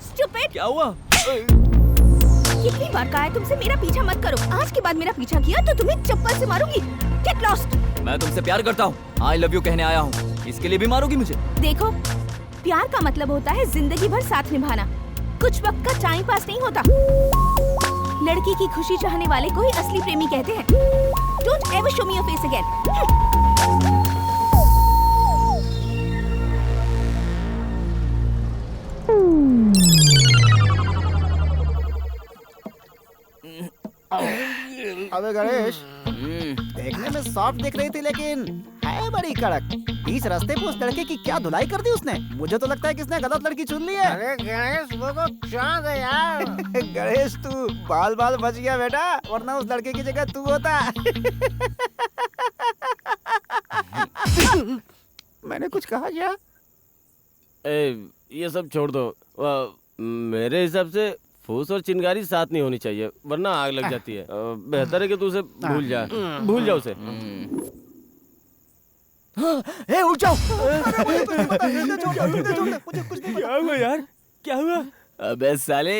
स्टूपिड। क्या हुआ? कितनी बार कहा है तुमसे मेरा पीछा मत करो। आज के बाद मेरा पीछा किया तो तुम्हें चप्पल से मारूंगी। Get lost. मैं तुमसे प्यार करता हूँ, आई लव यू कहने आया हूँ। इसके लिए भी मारोगी मुझे? देखो, प्यार का मतलब होता है जिंदगी भर साथ निभाना, कुछ वक्त का टाइम पास नहीं होता। लड़की की खुशी चाहने वाले को ही असली प्रेमी कहते हैं। Don't ever show me your face again. अबे गणेश, देखने में सॉफ्ट दिख रही थी लेकिन है बड़ी कड़क। बीच रास्ते पे उस लड़के की क्या धुलाई कर दी उसने। मुझे तो लगता है किसने गलत लड़की चुन ली है। अरे गणेश, वो तो चांद है यार। गणेश, तू बाल बाल बच गया बेटा, वरना उस लड़के की जगह तू होता। मैंने कुछ कहा क्या? ये सब छोड़ दो। मेरे हिसाब से फूस और चिंगारी साथ नहीं होनी चाहिए, वरना आग लग जाती है। बेहतर है कि तू उसे भूल जा उसे। उठ जाओ। क्या हुआ यार? क्या हुआ? अबे साले,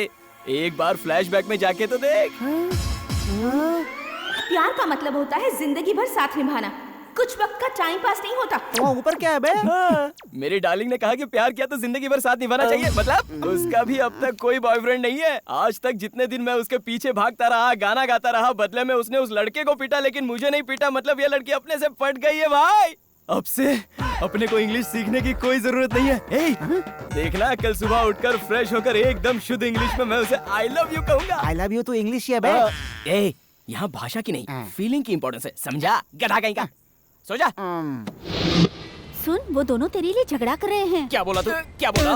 एक बार फ्लैशबैक में जाके तो देख। प्यार का मतलब होता है जिंदगी भर साथ निभाना, कुछ वक्त का टाइम पास नहीं होता। वहाँ ऊपर क्या है बे? मेरी डार्लिंग ने कहा कि प्यार किया तो जिंदगी भर साथ निभाना चाहिए। मतलब उसका भी अब तक कोई बॉयफ्रेंड नहीं है। आज तक जितने दिन मैं उसके पीछे भागता रहा, गाना गाता रहा, बदले में उसने उस लड़के को पीटा, लेकिन मुझे नहीं पीटा। मतलब ये लड़की अपने से पट गई है भाई। अब से अपने को इंग्लिश सीखने की कोई जरूरत नहीं है। देखना, कल सुबह उठकर फ्रेश होकर एकदम शुद्ध इंग्लिश में मैं उसे आई लव यू कहूंगा। आई लव यू तो इंग्लिश ही है बे। यहाँ भाषा की नहीं, फीलिंग की इंपॉर्टेंस है, समझा? गधा कहीं का। सो जा। सुन, वो दोनों तेरे लिए झगड़ा कर रहे हैं। क्या बोला तू? क्या बोला?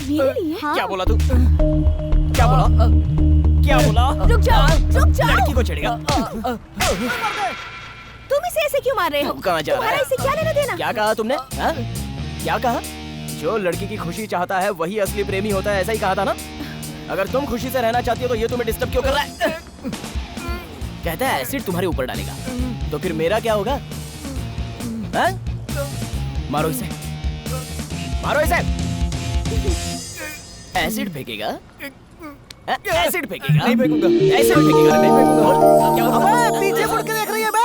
मेरे लिए? हाँ। क्या बोला तू? क्या बोला? क्या बोला? रुक जाओ, रुक जाओ। लड़की को छेड़ेगा। तुम इसे ऐसे क्यों मार रहे हो? कहाँ जा रहा है? इसे क्या लेना देना? क्या कहा तुमने? क्या कहा? जो लड़की की खुशी चाहता है वही असली प्रेमी होता है, ऐसा ही कहा था ना? अगर तुम खुशी से रहना चाहती हो तो ये तुम्हें डिस्टर्ब क्यों कर रहा है? कहता है एसिड तुम्हारे ऊपर डालेगा, तो फिर मेरा क्या होगा? मारो इसे, मारो इसे। एसिड फेंकेगा? एसिड फेंकेगा? नहीं फेंकूंगा। एसिड फेंकेगा? नहीं फेंकूंगा। क्या होगा? पीछे मुड़ के देख रही है बे।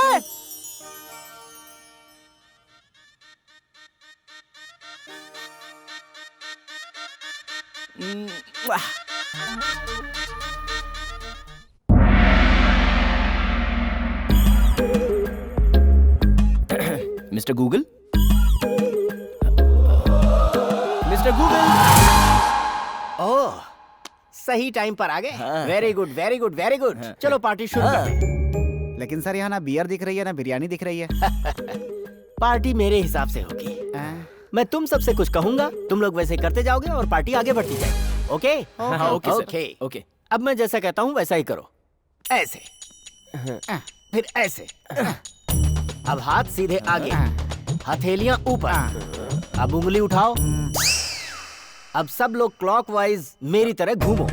Mister Google, mister Google. Oh, सही टाइम पर आ गए। Very good, very good, very good. चलो पार्टी शुरू करते हैं। लेकिन सर, यहाँ ना बियर दिख रही है ना बिरयानी दिख रही है। पार्टी मेरे हिसाब से होगी। मैं तुम सबसे कुछ कहूंगा, तुम लोग वैसे करते जाओगे और पार्टी आगे बढ़ती जाएगी। ओके? Okay, okay. अब मैं जैसा कहता हूँ वैसा ही करो। ऐसे, फिर ऐसे। अब हाथ सीधे आगे, हथेलियां ऊपर। अब उंगली उठाओ। अब सब लोग क्लॉकवाइज मेरी तरह घूमो।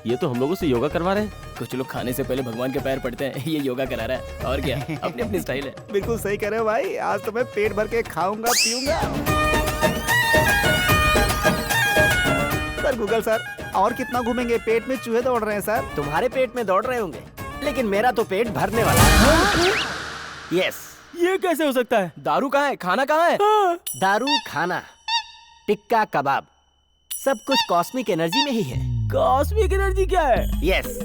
ये तो हम लोगों से योगा करवा रहे हैं। कुछ लोग खाने से पहले भगवान के पैर पड़ते हैं, ये योगा करा रहा है। और क्या, अपनी अपनी स्टाइल है। बिल्कुल सही कह रहे हो भाई। आज तो मैं पेट भर के खाऊंगा पीऊंगा। सर गूगल सर, और कितना घूमेंगे, पेट में चूहे दौड़ रहे हैं सर। तुम्हारे पेट में दौड़ रहे होंगे, लेकिन मेरा तो पेट भरने वाला है। यस। ये कैसे हो सकता है? दारू कहाँ है, खाना कहाँ है? दारू, खाना, टिक्का, कबाब, सब कुछ कॉस्मिक एनर्जी में ही है। कॉस्मिक एनर्जी क्या है? यस।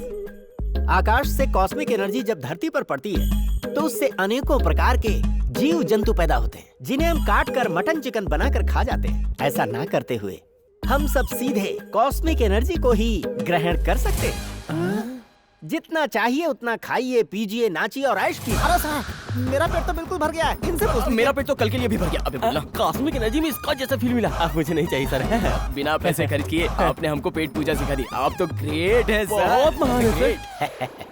आकाश से कॉस्मिक एनर्जी जब धरती पर पड़ती है तो उससे अनेकों प्रकार के जीव जंतु पैदा होते हैं, जिन्हें हम काट कर मटन चिकन बनाकर खा जाते हैं। ऐसा ना करते हुए हम सब सीधे कॉस्मिक एनर्जी को ही ग्रहण कर सकते हैं। जितना चाहिए उतना खाइए, पीजिए, नाचिए और ऐश कीजिए। अरे सर मेरा पेट तो बिल्कुल भर गया है, इनसे पूछ मेरा पेट तो कल के लिए भी भर गया। अबे बोलना। कॉस्मिक एनर्जी में इसका जैसा फील मिला। मुझे नहीं चाहिए सर। बिना पैसे खर्च किए आपने हमको पेट पूजा सिखा दी। आप तो ग्रेट है सर, बहुत महान है सर।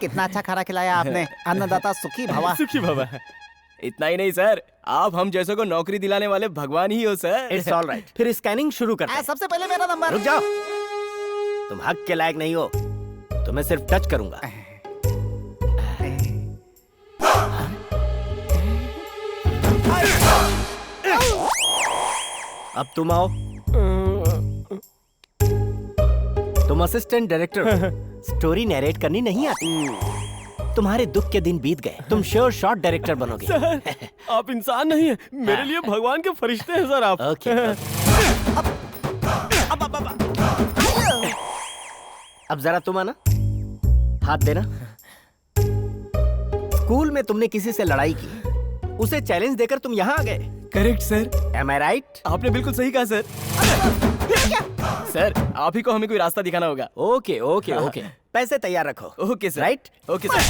कितना अच्छा खाना खिलाया आपने, अन्नदाता सुखी भवा। सुखी भवा। इतना ही नहीं सर, आप हम जैसों को नौकरी दिलाने वाले भगवान ही हो सर। It's all right. फिर स्कैनिंग शुरू करते हैं। सबसे पहले मेरा नंबर। रुक जाओ, तुम हक के लायक नहीं हो, तो मैं सिर्फ टच करूंगा। अब तुम आओ। तुम असिस्टेंट डायरेक्टर हो, स्टोरी नरेट करनी नहीं आती। तुम्हारे दुख के दिन बीत गए, तुम श्योर शॉट डायरेक्टर बनोगे। सर आप इंसान नहीं है, मेरे लिए भगवान के फरिश्ते हैं सर आप। ओके। अब जरा तुम आना, हाथ देना। स्कूल में तुमने किसी से लड़ाई की, उसे चैलेंज देकर तुम यहाँ आ गए। Correct sir. एम आई राइट? आपने बिल्कुल सही कहा सर। सर आप ही को हमें कोई रास्ता दिखाना होगा। ओके ओके ओके, पैसे तैयार रखो। Okay sir. Right? Okay sir.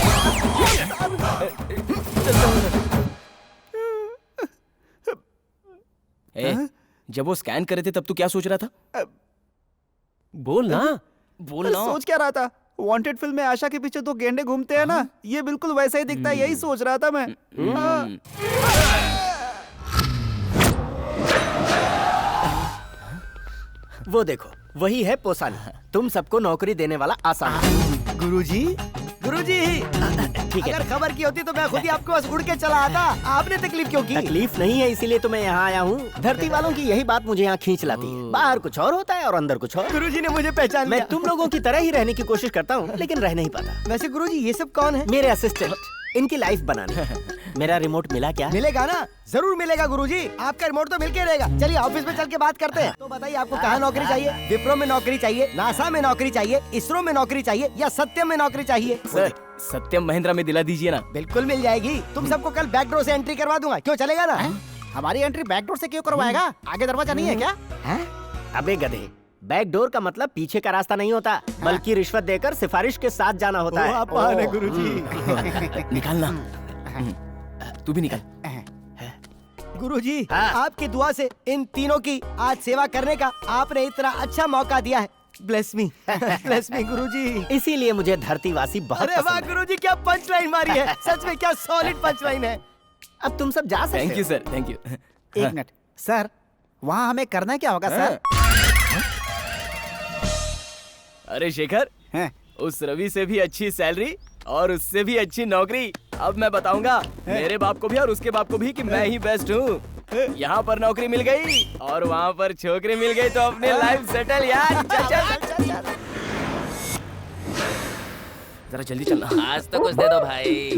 जब वो स्कैन कर रहे थे तब तू क्या सोच रहा था? बोल ना। बोल ना। सोच क्या रहा था? वांटेड फिल्म में आशा के पीछे दो गेंडे घूमते हैं ना, ये बिल्कुल वैसा ही दिखता है, यही सोच रहा था मैं। वो देखो, वही है पोसानी, तुम सबको नौकरी देने वाला आसान। गुरुजी, गुरुजी, ठीक है। अगर खबर की होती तो मैं खुद ही आपके पास उड़ के चला आता। आपने तकलीफ क्यों की? तकलीफ नहीं है, इसीलिए तो मैं यहाँ आया हूँ। धरती वालों की यही बात मुझे यहाँ खींच लाती है। बाहर कुछ और होता है और अंदर कुछ और। गुरुजी ने मुझे पहचान लिया। मैं तुम लोगों की तरह ही रहने की कोशिश करता हूँ, लेकिन रह नहीं पाता। वैसे गुरुजी ये सब कौन है? मेरे असिस्टेंट, इनकी लाइफ बनाने। मेरा रिमोट मिला क्या? मिलेगा ना, जरूर मिलेगा गुरुजी। आपका रिमोट तो मिलके रहेगा। चलिए ऑफिस में चल के बात करते हैं। तो बताइए आपको कहाँ नौकरी चाहिए? विप्रो में नौकरी चाहिए, नासा में नौकरी चाहिए, इसरो में नौकरी चाहिए, या सत्यम में नौकरी चाहिए? सर सत्यम महिंद्रा में दिला दीजिए ना। बिल्कुल मिल जाएगी। तुम सबको कल बैक डोर से एंट्री करवा दूंगा। क्यों, चलेगा ना? हमारी एंट्री बैक डोर से क्यों करवाएगा? आगे दरवाजा नहीं है क्या? अबे गधे, बैक डोर का मतलब पीछे का रास्ता नहीं होता, बल्कि रिश्वत देकर सिफारिश के साथ जाना होता है। आप महान है गुरुजी। निकालना, तू भी निकाल। गुरुजी, आपकी दुआ से इन तीनों की आज सेवा करने का आपने इतना अच्छा मौका दिया है। ब्लेस मी, ब्लेस मी गुरुजी। इसीलिए मुझे धरतीवासी बहुत अरे वाह पसंद है। गुरुजी, क्या पंच लाइन मारी है। सच में क्या सॉलिड पंच लाइन है। अब तुम सब जा सकते हो। Thank you sir, thank you. एक मिनट सर, वहाँ हमें करना क्या होगा सर? अरे शेखर, उस रवि से भी अच्छी सैलरी और उससे भी अच्छी नौकरी। अब मैं बताऊंगा मेरे बाप को भी और उसके बाप को भी कि मैं ही बेस्ट हूँ। यहाँ पर नौकरी मिल गई और वहाँ पर छोकरी मिल गई तो अपनी लाइफ सेटल यार। चल चल जरा जल्दी चलना। आज तो कुछ दे दो भाई।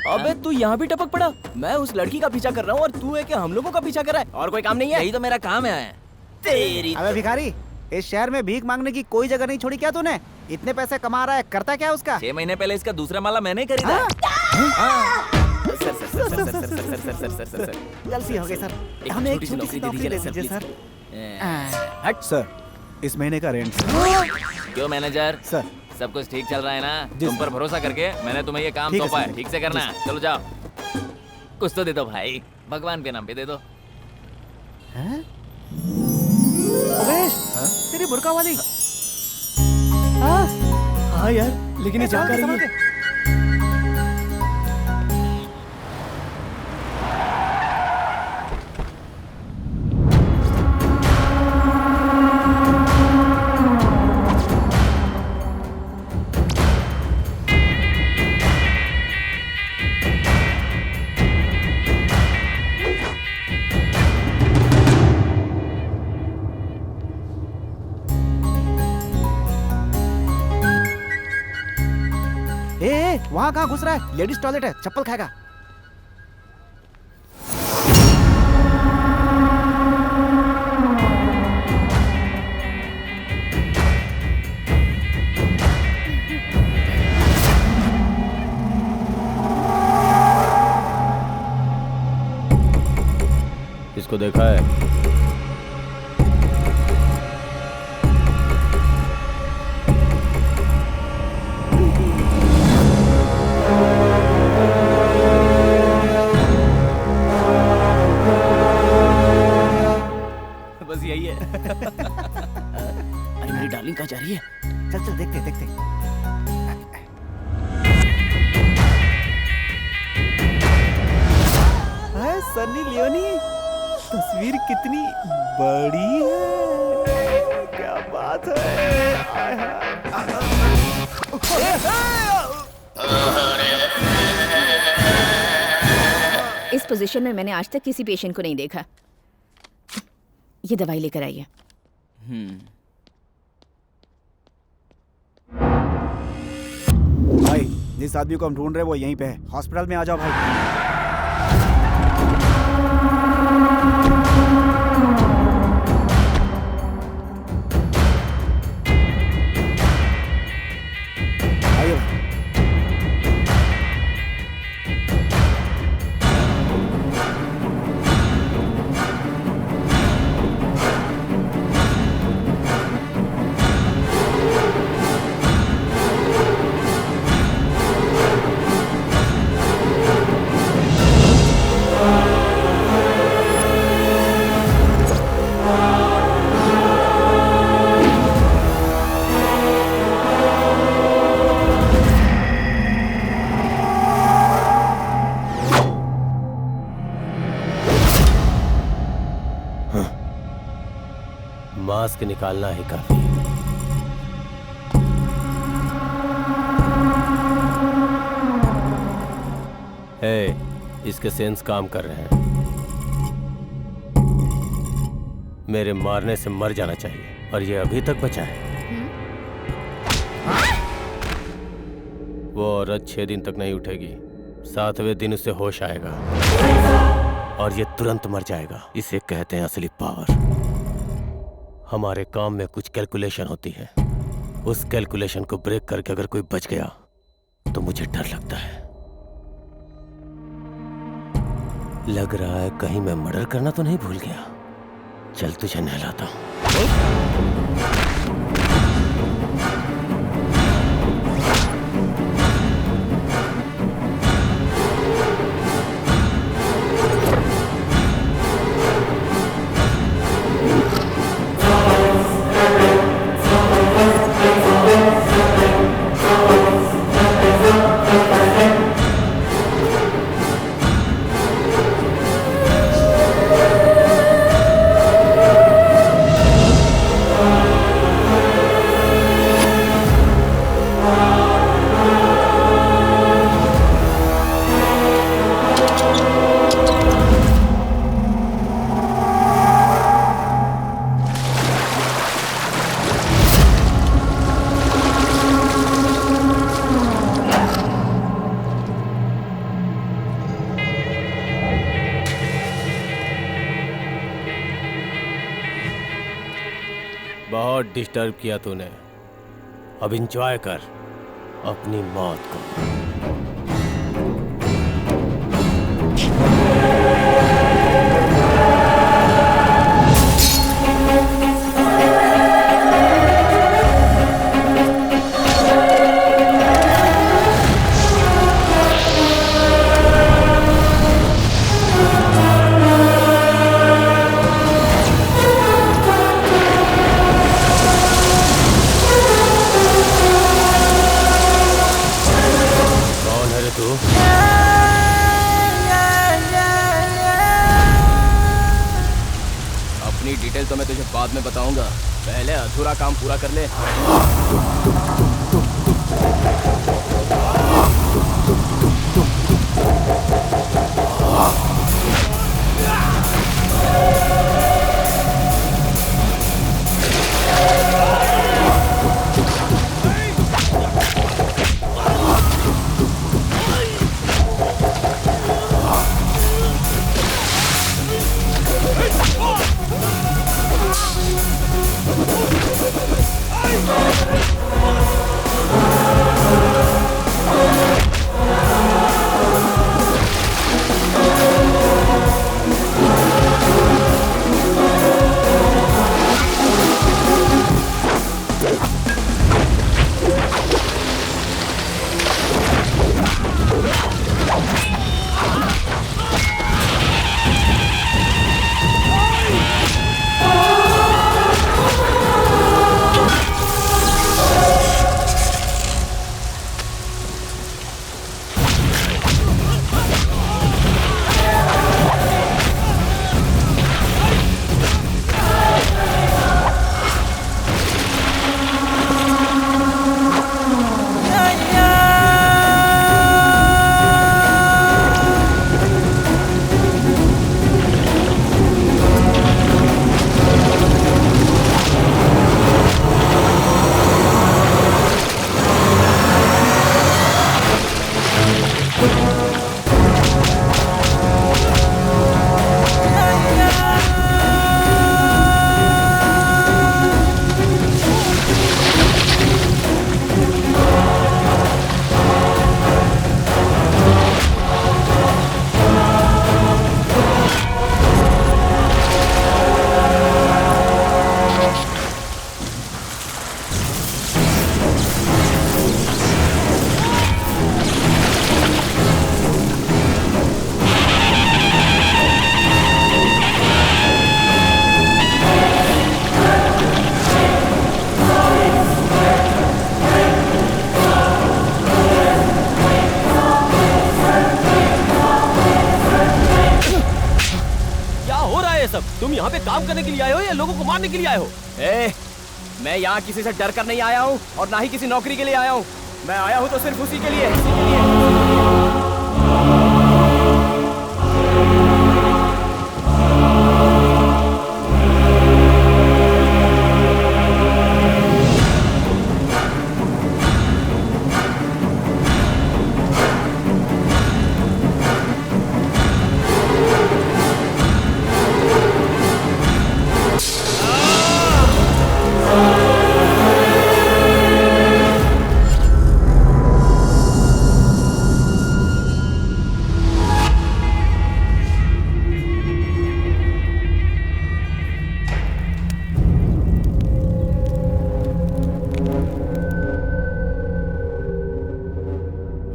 अबे तू यहाँ भी टपक पड़ा। मैं उस लड़की का पीछा कर रहा हूँ और तू है कि हम लोगों का पीछा कर रहा है? और कोई काम नहीं है? यही तो मेरा काम है। तेरी अबे भिखारी, इस शहर में भीख मांगने की कोई जगह नहीं छोड़ी क्या तूने? इतने पैसे कमा रहा है, करता क्या उसका? 6 महीने पहले इसका दूसरा माला मैंने खरीदा। सर गलती हो गई सर, हमें एक छोटी सी नौकरी दे दीजिए सर। हट सर, इस महीने का रेंट। क्यों मैनेजर? सर सब कुछ ठीक चल रहा है ना? तुम पर भरोसा करके मैंने तुम्हें ये काम सौंपा है, ठीक से करना है। चलो जाओ, कुछ तो दे दो भाई, भगवान के नाम पे दे दो। तेरी बुरका वाली। हाँ यार, लेकिन ये जानकारी नहीं है। वहाँ कहाँ घुस रहा है? लेडीज टॉयलेट है, चप्पल खाएगा। इसको देखा है? बस यही है। अरे मेरी डार्लिंग कहाँ जा रही है? चल चल देखते देखते। हाय सन्नी लियोनी, तस्वीर कितनी बड़ी है, क्या बात है। इस पोजीशन में मैंने आज तक किसी पेशेंट को नहीं देखा। ये दवाई लेकर आइए। भाई जिस आदमी को हम ढूंढ रहे हैं वो यहीं पे है, हॉस्पिटल में आ जाओ भाई। मास्क निकालना ही काफी है। इसके सेंस काम कर रहे हैं। मेरे मारने से मर जाना चाहिए और ये अभी तक बचा है। वो औरत 6 दिन तक नहीं उठेगी, 7वें दिन उसे होश आएगा और ये तुरंत मर जाएगा। इसे कहते हैं असली पावर। हमारे काम में कुछ कैलकुलेशन होती है, उस कैलकुलेशन को ब्रेक करके अगर कोई बच गया तो मुझे डर लगता है। लग रहा है कहीं मैं मर्डर करना तो नहीं भूल गया। चल तुझे नहलाता हूं। बहुत डिस्टर्ब किया तूने, अब एंजॉय कर अपनी मौत को। अपनी डिटेल तो मैं तुझे बाद में बताऊंगा, पहले अधूरा काम पूरा कर ले। काम करने के लिए आए हो या लोगों को मारने के लिए आए हो? मैं यहाँ किसी से डर कर नहीं आया हूँ और ना ही किसी नौकरी के लिए आया हूँ। मैं आया हूँ तो सिर्फ उसी के लिए।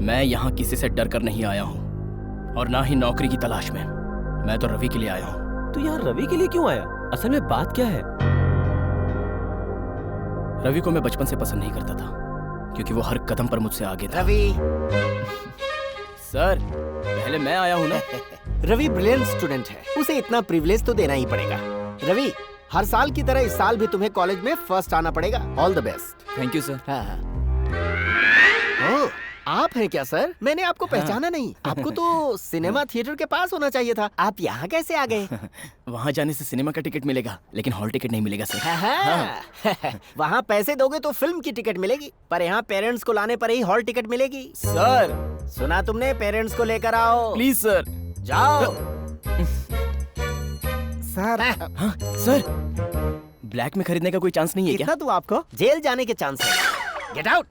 मैं यहाँ किसी से डर कर नहीं आया हूँ और ना ही नौकरी की तलाश में। मैं तो रवि के लिए आया हूँ। तो यार रवि के लिए क्यों आया? असल में बात क्या है? रवि को मैं बचपन से पसंद नहीं करता था क्योंकि वो हर कदम पर मुझसे आगे था। रवि सर पहले मैं आया हूँ ना। रवि ब्रिलियंट स्टूडेंट है, उसे इतना प्रिविलेज तो देना ही पड़ेगा। रवि हर साल की तरह इस साल भी तुम्हें कॉलेज में फर्स्ट आना पड़ेगा। All the best. Thank you sir. Oh, आप हैं क्या सर? मैंने आपको पहचाना नहीं। आपको तो सिनेमा थिएटर के पास होना चाहिए था। आप यहाँ कैसे आ गए? वहाँ जाने से सिनेमा का टिकट मिलेगा लेकिन हॉल टिकट नहीं मिलेगा सर। वहाँ पैसे दोगे तो फिल्म की टिकट मिलेगी, पर यहाँ पेरेंट्स को लाने पर ही हॉल टिकट मिलेगी। सर सुना तुमने? पेरेंट्स को लेकर आओ प्लीज सर। जाओ। सर सर ब्लैक में खरीदने का कोई चांस नहीं है क्या? कितना दूं आपको? जेल जाने के चांस है। Get out.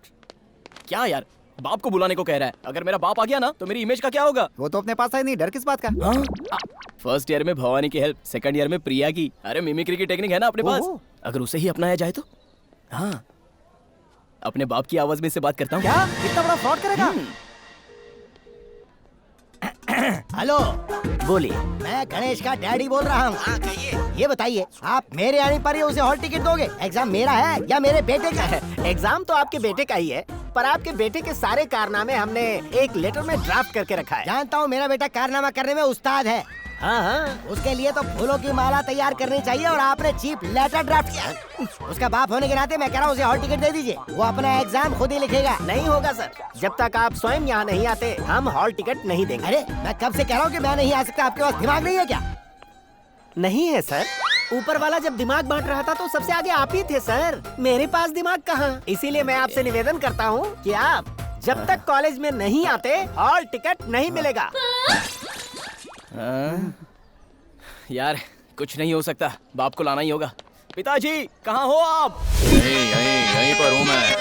क्या यार बाप को बुलाने को कह रहा है? अगर मेरा बाप आ गया ना तो मेरी इमेज का क्या होगा? वो तो अपने पास है नहीं, डर किस बात का? फर्स्ट ईयर में भवानी की हेल्प, सेकंड ईयर में प्रिया की। अरे मिमिक्री की टेक्निक है ना अपने पास, अगर उसे ही अपनाया जाए तो। हाँ अपने बाप की आवाज में से बात करता हूँ। क्या इतना बड़ा फ्रॉड करेगा? हेलो, बोलिए। मैं गणेश का डैडी बोल रहा हूँ। हाँ कहिए। ये बताइए आप मेरे आने पर ही उसे हॉल टिकट दोगे? एग्जाम मेरा है या मेरे बेटे का है? एग्जाम तो आपके बेटे का ही है, पर आपके बेटे के सारे कारनामे हमने एक लेटर में ड्राफ्ट करके रखा है। जानता हूँ मेरा बेटा कारनामा करने में उस्ताद है। हाँ, उसके लिए तो फूलों की माला तैयार करनी चाहिए और आपने चीप लेटर ड्राफ्ट किया। उसका बाप होने के नाते मैं कह रहा हूँ उसे हॉल टिकट दे दीजिए, वो अपना एग्जाम खुद ही लिखेगा। नहीं होगा सर, जब तक आप स्वयं यहाँ नहीं आते हम हॉल टिकट नहीं देंगे। अरे मैं कब से कह रहा हूँ कि मैं नहीं आ सकता, आपके पास दिमाग नहीं है क्या? नहीं है सर, ऊपर वाला जब दिमाग बांट रहा था तो सबसे आगे आप ही थे सर, मेरे पास दिमाग कहाँ। इसीलिए मैं आपसे निवेदन करता हूँ कि आप जब तक कॉलेज में नहीं आते हॉल टिकट नहीं मिलेगा। यार कुछ नहीं हो सकता, बाप को लाना ही होगा। पिताजी कहाँ हो आप? यहीं पर हूँ मैं।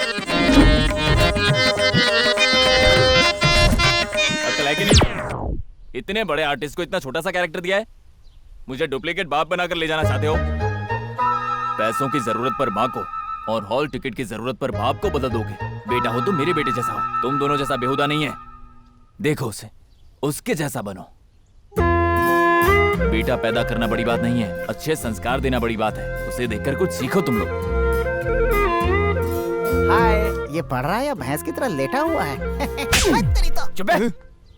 अकल है कि नहीं? इतने बड़े आर्टिस्ट को इतना छोटा सा कैरेक्टर दिया है। मुझे डुप्लीकेट बाप बनाकर ले जाना चाहते हो? पैसों की जरूरत पर माँ को और हॉल टिकट की जरूरत पर बाप को बदल दोगे। बेटा हो तो मेरे बेटे जैसा हो, तुम दोनों जैसा बेहुदा नहीं है। देखो उसे, उसके जैसा बनो। बेटा पैदा करना बड़ी बात नहीं है, अच्छे संस्कार देना बड़ी बात है। उसे देखकर कुछ सीखो तुम लोग। हाय, ये पढ़ रहा है या भैंस की तरह लेटा हुआ है? चुप है।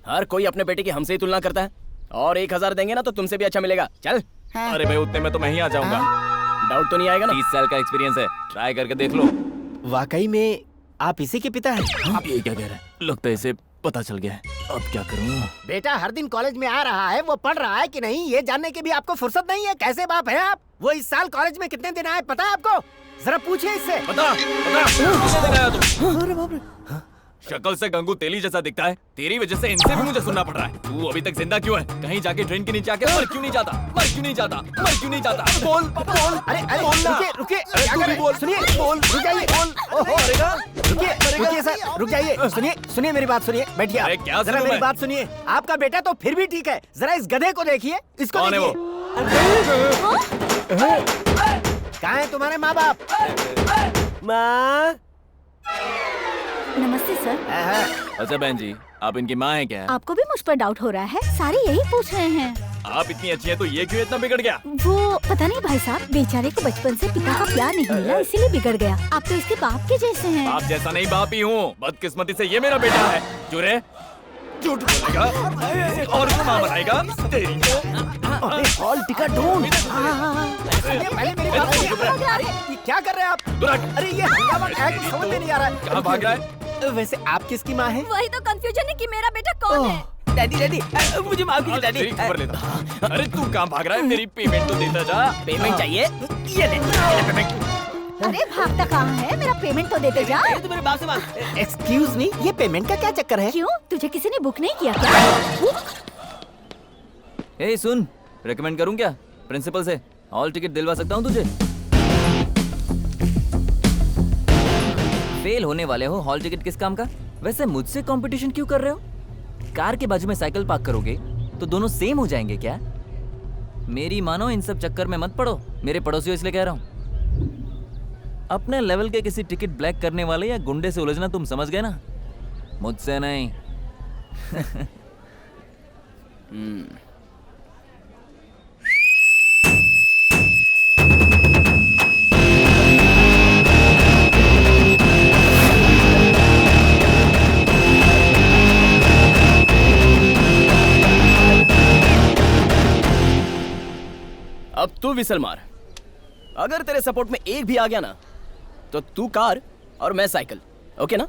हर कोई अपने बेटे की हमसे ही तुलना करता है, और 1000 देंगे ना तो तुमसे भी अच्छा मिलेगा। चल। अरे भाई उतने में तो मैं ही आ जाऊंगा। डाउट तो नहीं आएगा ना? 30 साल का एक्सपीरियंस है, ट्राई करके देख लो। वाकई में आप इसी के पिता हैं? आप ये क्या कह रहे हैं? लगता है इसे पता चल गया है। अब क्या करूं? बेटा हर दिन कॉलेज में आ रहा है, वो पढ़ रहा है कि नहीं ये जानने की भी आपको फुर्सत नहीं है। कैसे बाप है आप? वो इस साल कॉलेज में कितने दिन आए पता है आपको? जरा पूछिए इससे। अरे बाप रे, शक्ल से गंगू तेली जैसा दिखता है, तेरी वजह से इनसे भी मुझे सुनना पड़ रहा है। तू अभी तक जिंदा क्यों है? कहीं जाके ट्रेन के नीचे आके मर क्यों नहीं जाता? मर क्यों नहीं जाता? मर क्यों नहीं जाता? बोल बोल। अरे रुकिए, तू भी बोल। सुनिए, बोल, रुक जाइए। रुकिए सर, रुक जाइए। सुनिए मेरी बात सुनिए, बैठिए आप। अरे क्या जरा सुनूं मेरी मैं? बात सुनिए। आपका बेटा तो फिर भी ठीक है, जरा इस गधे को देखिए, इसको कौन है वो? कहाँ है तुम्हारे माँ बाप? माँ। नमस्ते सर। अच्छा बहन जी, आप इनकी माँ हैं क्या? आपको भी मुझ पर डाउट हो रहा है? सारे यही पूछ रहे हैं। आप इतनी अच्छी है तो ये क्यों इतना बिगड़ गया? वो पता नहीं भाई साहब, बेचारे को बचपन से पिता का प्यार नहीं मिला, इसीलिए बिगड़ गया। आप तो इसके बाप के जैसे हैं। बाप जैसा नहीं बाप ही हूँ, बदकिस्मती से ये मेरा बेटा है। चुरे झूठ बोलेगा, किसी और को मां बनाएगा तेरी। अरे हॉल टिकट ढूंढ। पहले मेरी बात सुनो। अरे ये क्या कर रहे हैं आप? अरे ये हंगामा क्या है, समझ में नहीं आ रहा है। कहाँ भाग रहा है? वैसे आप किसकी माँ है? वही तो कंफ्यूजन है कि मेरा बेटा कौन है। डैडी डैडी मुझे माफ कीजिए डैडी। खबर लेता। अरे तू कहाँ भाग रहा है? मेरी पेमेंट तो देता जा। पेमेंट चाहिए? ये ले पेमेंट। अरे भागता कहाँ है? मेरा पेमेंट तो देते जा। तो मेरे बाप से मांग। एक्सक्यूज मी, ये पेमेंट का क्या चक्कर है? क्यों? तुझे किसी ने बुक नहीं किया क्या? ए सुन, रेकमेंड करूं क्या प्रिंसिपल से? हॉल टिकट दिलवा सकता हूं तुझे। फेल होने वाले हो, हॉल टिकट किस काम का? वैसे मुझसे कंपटीशन क्यों कर रहे हो? कार के बाजू में साइकिल पार्क करोगे तो दोनों सेम हो जाएंगे क्या? मेरी मानो, इन सब चक्कर में मत पड़ो। मेरे पड़ोसी हो इसलिए कह रहा हूं। अपने लेवल के किसी टिकट ब्लैक करने वाले या गुंडे से उलझना तुम समझ गए ना, मुझसे नहीं। अब तू विसल मार। अगर तेरे सपोर्ट में एक भी आ गया ना तो तू कार और मैं साइकिल। ओके ना?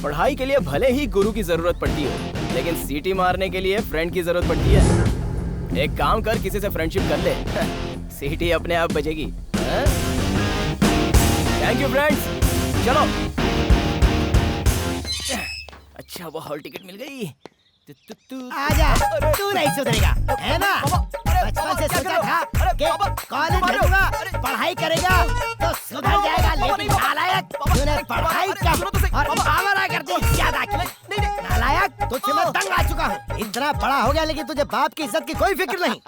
पढ़ाई के लिए भले ही गुरु की जरूरत पड़ती हो, लेकिन सीटी मारने के लिए फ्रेंड की जरूरत पड़ती है। एक काम कर, किसी से फ्रेंडशिप कर ले, सीटी अपने आप बजेगी। थैंक यू फ्रेंड्स, चलो। अच्छा, वो हॉल टिकट मिल गई। आजा, तू नहीं सुधरेगा, है ना? बचपन से सोचा था कि कॉलेज जाऊंगा, पढ़ाई करेगा तो सुधर जाएगा, लेकिन नालायक तूने पढ़ाई कम और आवारा गर्दी ज्यादा की। नालायक, तुझसे मैं तंग आ चुका हूँ। इतना बड़ा हो गया लेकिन तुझे बाप की इज्जत की कोई फिक्र नहीं।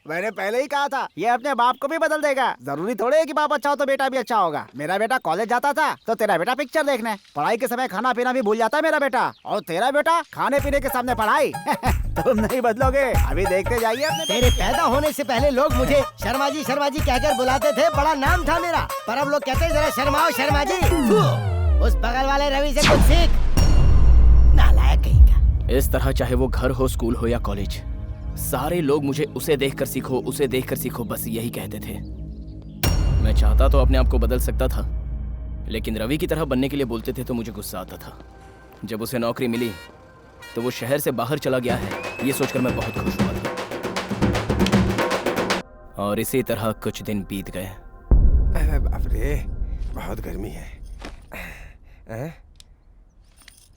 मैंने पहले ही कहा था, ये अपने बाप को भी बदल देगा। जरूरी थोड़े है कि बाप अच्छा हो तो बेटा भी अच्छा होगा। मेरा बेटा कॉलेज जाता था तो तेरा बेटा पिक्चर देखने, पढ़ाई के समय खाना पीना भी भूल जाता है मेरा बेटा, और तेरा बेटा खाने पीने के सामने पढ़ाई। तुम नहीं बदलोगे, अभी देखते जाइए अपने। तेरे पैदा होने से पहले लोग मुझे शर्मा जी कहकर बुलाते थे, बड़ा नाम था मेरा। पर अब लोग कहते हैं जरा शर्माओ शर्मा जी। उस बगल वाले रवि से कुछ सीख, नालायक कहीं का। इस तरह चाहे वो घर हो, स्कूल हो या कॉलेज, सारे लोग मुझे उसे देखकर सीखो, उसे देखकर सीखो, बस यही कहते थे। मैं चाहता तो अपने आप को बदल सकता था, लेकिन रवि की तरह बनने के लिए बोलते थे तो मुझे गुस्सा आता था। जब उसे नौकरी मिली तो वो शहर से बाहर चला गया है, ये सोचकर मैं बहुत खुश हुआ था। और इसी तरह कुछ दिन बीत गए। अरे बाप रे, बहुत गर्मी है।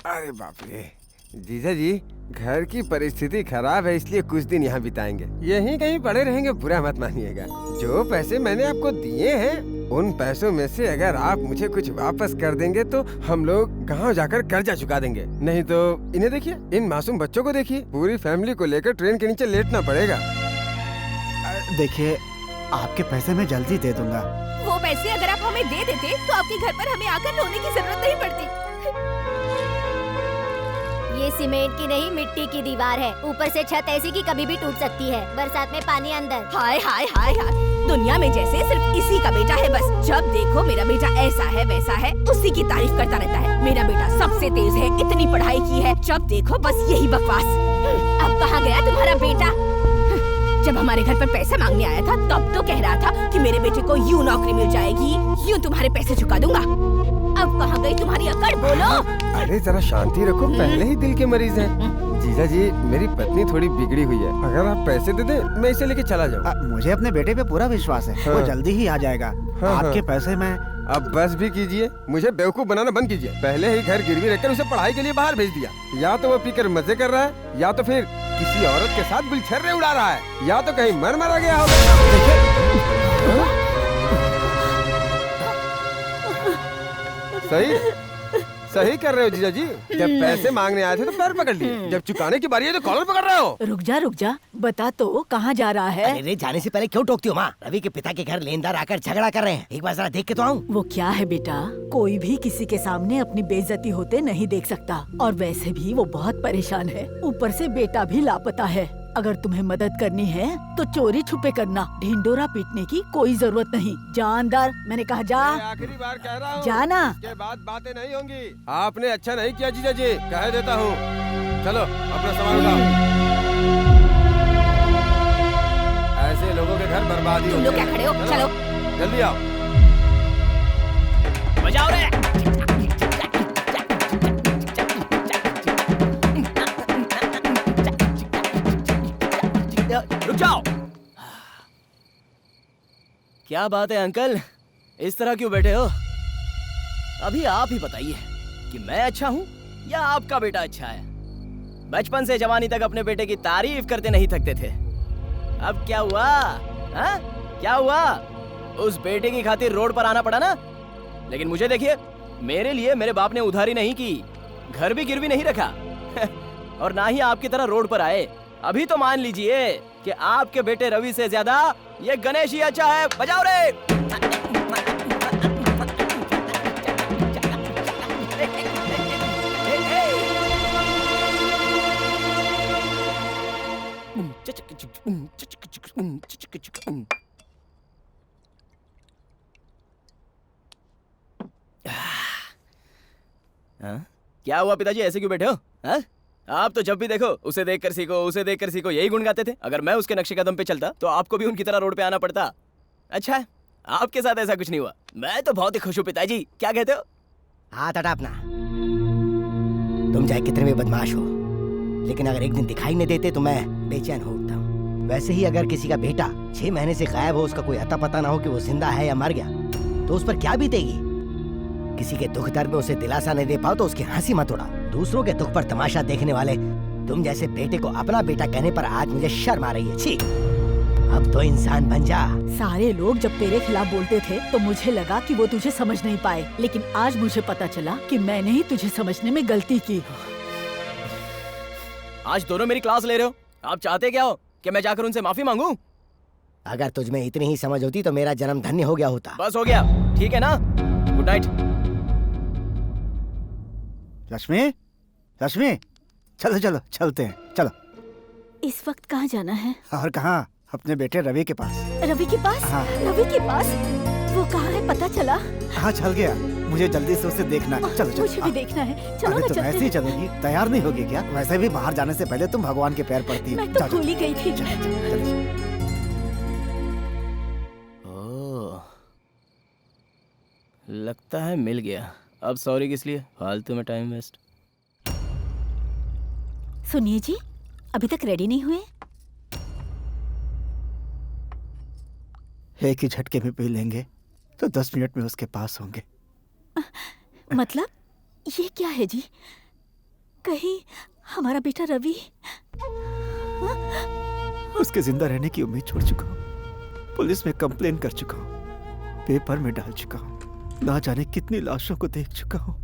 अरे बाप रे, जीजा जी घर की परिस्थिति खराब है, इसलिए कुछ दिन यहाँ बिताएंगे। यहीं कहीं पड़े रहेंगे, बुरा मत मानिएगा। जो पैसे मैंने आपको दिए हैं, उन पैसों में से अगर आप मुझे कुछ वापस कर देंगे तो हम लोग गांव जाकर कर्जा चुका देंगे। नहीं तो इन्हें देखिए, इन मासूम बच्चों को देखिए, पूरी फैमिली को लेकर ट्रेन के नीचे लेटना पड़ेगा। देखिए, आपके पैसे मैं जल्दी दे दूंगा। वो पैसे अगर आप हमें दे देते तो आपके घर पर हमें आकर रोने की जरूरत नहीं पड़ती। ये सीमेंट की नहीं, मिट्टी की दीवार है। ऊपर से छत ऐसी की कभी भी टूट सकती है। बरसात में पानी अंदर। हाय हाय हाय हाय, दुनिया में जैसे सिर्फ इसी का बेटा है बस। जब देखो मेरा बेटा ऐसा है वैसा है, उसी की तारीफ करता रहता है। मेरा बेटा सबसे तेज है, इतनी पढ़ाई की है, जब देखो बस यही बकवास। अब कहाँ गया तुम्हारा बेटा? जब हमारे घर पर पैसा मांगने आया था तब तो कह रहा था कि मेरे बेटे को यूं नौकरी मिल जाएगी, यूं तुम्हारे पैसे चुका दूंगा। अब कहाँ गई तुम्हारी अकड़, बोलो। अरे जरा शांति रखो, पहले ही दिल के मरीज हैं। जीजा जी, मेरी पत्नी थोड़ी बिगड़ी हुई है, अगर आप पैसे दे दे मैं इसे लेके चला जाऊँ। मुझे अपने बेटे पे पूरा विश्वास है। वो जल्दी ही आ जाएगा। आपके पैसे में। अब बस भी कीजिए, मुझे बेवकूफ बनाना बंद कीजिए। पहले ही घर गिरवी रखकर उसे पढ़ाई के लिए बाहर भेज दिया। या तो वो पीकर मजे कर रहा है, या तो फिर किसी औरत के साथ गुलछर्रे उड़ा रहा है, या तो कहीं मर मरा गया होगा। सही कर रहे हो जीजा जी। जब पैसे मांगने आए थे तो पैर पकड़ लिए, जब चुकाने की बारी है तो कॉलर पकड़ रहे हो। रुक जा, बता तो कहाँ जा रहा है? अरे जाने से पहले क्यों टोकती हो माँ? रवि के पिता के घर लेनदार आकर झगड़ा कर रहे हैं, एक बार जरा देख के तो आऊँ। वो क्या है बेटा, कोई भी किसी के सामने अपनी बेइज्जती होते नहीं देख सकता, और वैसे भी वो बहुत परेशान है, ऊपर से बेटा भी लापता है। अगर तुम्हें मदद करनी है तो चोरी छुपे करना, ढिंडोरा पीटने की कोई जरूरत नहीं। जा अंदर, मैंने कहा जा। आखिरी बार कह रहा हूँ, जाना। इसके बाद बातें नहीं होंगी। आपने अच्छा नहीं किया जीजा जी, कह देता हूँ। चलो अपना सामान उठाओ। ऐसे लोगों के घर बर्बादी तुम लोग क्या खड़े हो? चलो जल्दी आओ। बजाओ रे। रुक जाओ। क्या बात है अंकल, इस तरह क्यों बैठे हो? अभी आप ही बताइए कि मैं अच्छा हूँ या आपका बेटा अच्छा है। बचपन से जवानी तक अपने बेटे की तारीफ करते नहीं थकते थे। अब क्या हुआ? हाँ? क्या हुआ? उस बेटे की खातिर रोड पर आना पड़ा ना। लेकिन मुझे देखिए, मेरे लिए मेरे बाप ने उधारी नहीं की, घर भी गिरवी नहीं रखा और ना ही आपकी तरह रोड पर आए। अभी तो मान लीजिए कि आपके बेटे रवि से ज्यादा ये गणेश ही अच्छा है। बजाओ रे। हाँ? क्या हुआ पिताजी, ऐसे क्यों बैठे हो? हाँ? आप तो जब भी देखो उसे देखकर सीखो, उसे देखकर सीखो, यही गुण गाते थे। अगर मैं उसके नक्शे कदम पे चलता तो आपको भी उनकी तरह रोड पे आना पड़ता। अच्छा है, आपके साथ ऐसा कुछ नहीं हुआ। मैं तो बहुत ही खुश हूँ पिताजी। क्या कहते हो? हाथ हटा अपना। तुम चाहे कितने भी बदमाश हो, लेकिन अगर एक दिन दिखाई नहीं देते तो मैं बेचैन हो उठता हूँ। वैसे ही अगर किसी का बेटा 6 महीने से गायब हो, उसका कोई अता पता ना हो कि वो जिंदा है या मर गया, तो उस पर क्या बीतेगी? किसी के दुख दर्द में उसे दिलासा नहीं दे पाओ तो उसकी हंसी मत उड़ाओ। दूसरों के दुख पर तमाशा देखने वाले तुम जैसे बेटे को अपना बेटा कहने पर आज मुझे शर्म आ रही है। छी, अब तो इंसान बन जा। सारे लोग जब तेरे खिलाफ बोलते थे तो मुझे लगा कि वो तुझे समझ नहीं पाए, लेकिन आज मुझे पता चला कि मैंने ही तुझे समझने में गलती की। आज दोनों मेरी क्लास ले रहे हो। आप चाहते क्या हो कि मैं जाकर उनसे माफी मांगू? अगर तुझ में इतनी ही समझ होती तो मेरा जन्म धन्य हो गया होता। बस हो गया, ठीक है ना? Good night. लक्ष्मी, लक्ष्मी, चलो चलो चलते हैं, चलो। इस वक्त कहाँ जाना है? और कहाँ, अपने बेटे रवि के पास। रवि के पास? हाँ। रवि के पास? वो कहाँ है पता चला? हाँ चल गया, मुझे जल्दी से उसे देखना है। चलो चलो। मुझे भी देखना है। चलो अरे ना तुम चलते ऐसे ही चलोगी, तैयार नहीं होगी क्या? वैसे भी बाहर जाने से पहले तुम भगवान के पैर पड़ती है। मैं तो भूल ही गई थी। ओह, लगता है मिल गया। अब सॉरी किस लिए, फालतू में टाइम वेस्ट। सुनिए जी, अभी तक रेडी नहीं हुए? एक ही झटके में पी लेंगे तो 10 मिनट में उसके पास होंगे। मतलब ये क्या है जी? कहीं हमारा बेटा रवि? उसके जिंदा रहने की उम्मीद छोड़ चुका हूँ, पुलिस में कंप्लेन कर चुका हूँ, पेपर में डाल चुका हूँ, ना जाने कितनी लाशों को देख चुका हूँ।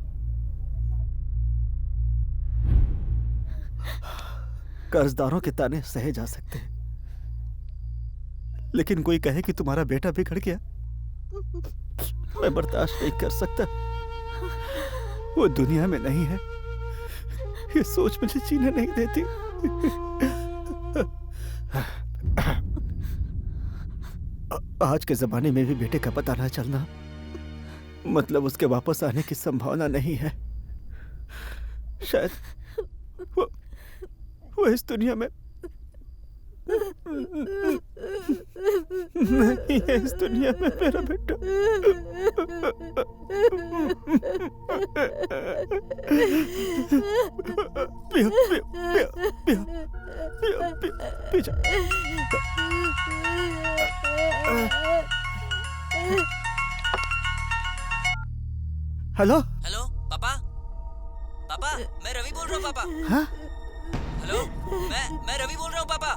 कर्जदारों के ताने सहे जा सकते हैं, लेकिन कोई कहे कि तुम्हारा बेटा बिगड़ गया, मैं बर्दाश्त नहीं कर सकता। वो दुनिया में नहीं है, ये सोच मुझे जीने नहीं देती। आज के जमाने में भी बेटे का पता ना चलना मतलब उसके वापस आने की संभावना नहीं है। शायद वो इस दुनिया में नहीं है, इस दुनिया में मेरा बेटा। पिया, पिया, पिया, पिया, पिया, पिया, पी जा। हेलो हेलो पापा, पापा मैं रवि बोल रहा हूँ पापा। हाँ? हेलो, मैं रवि बोल रहा हूँ पापा।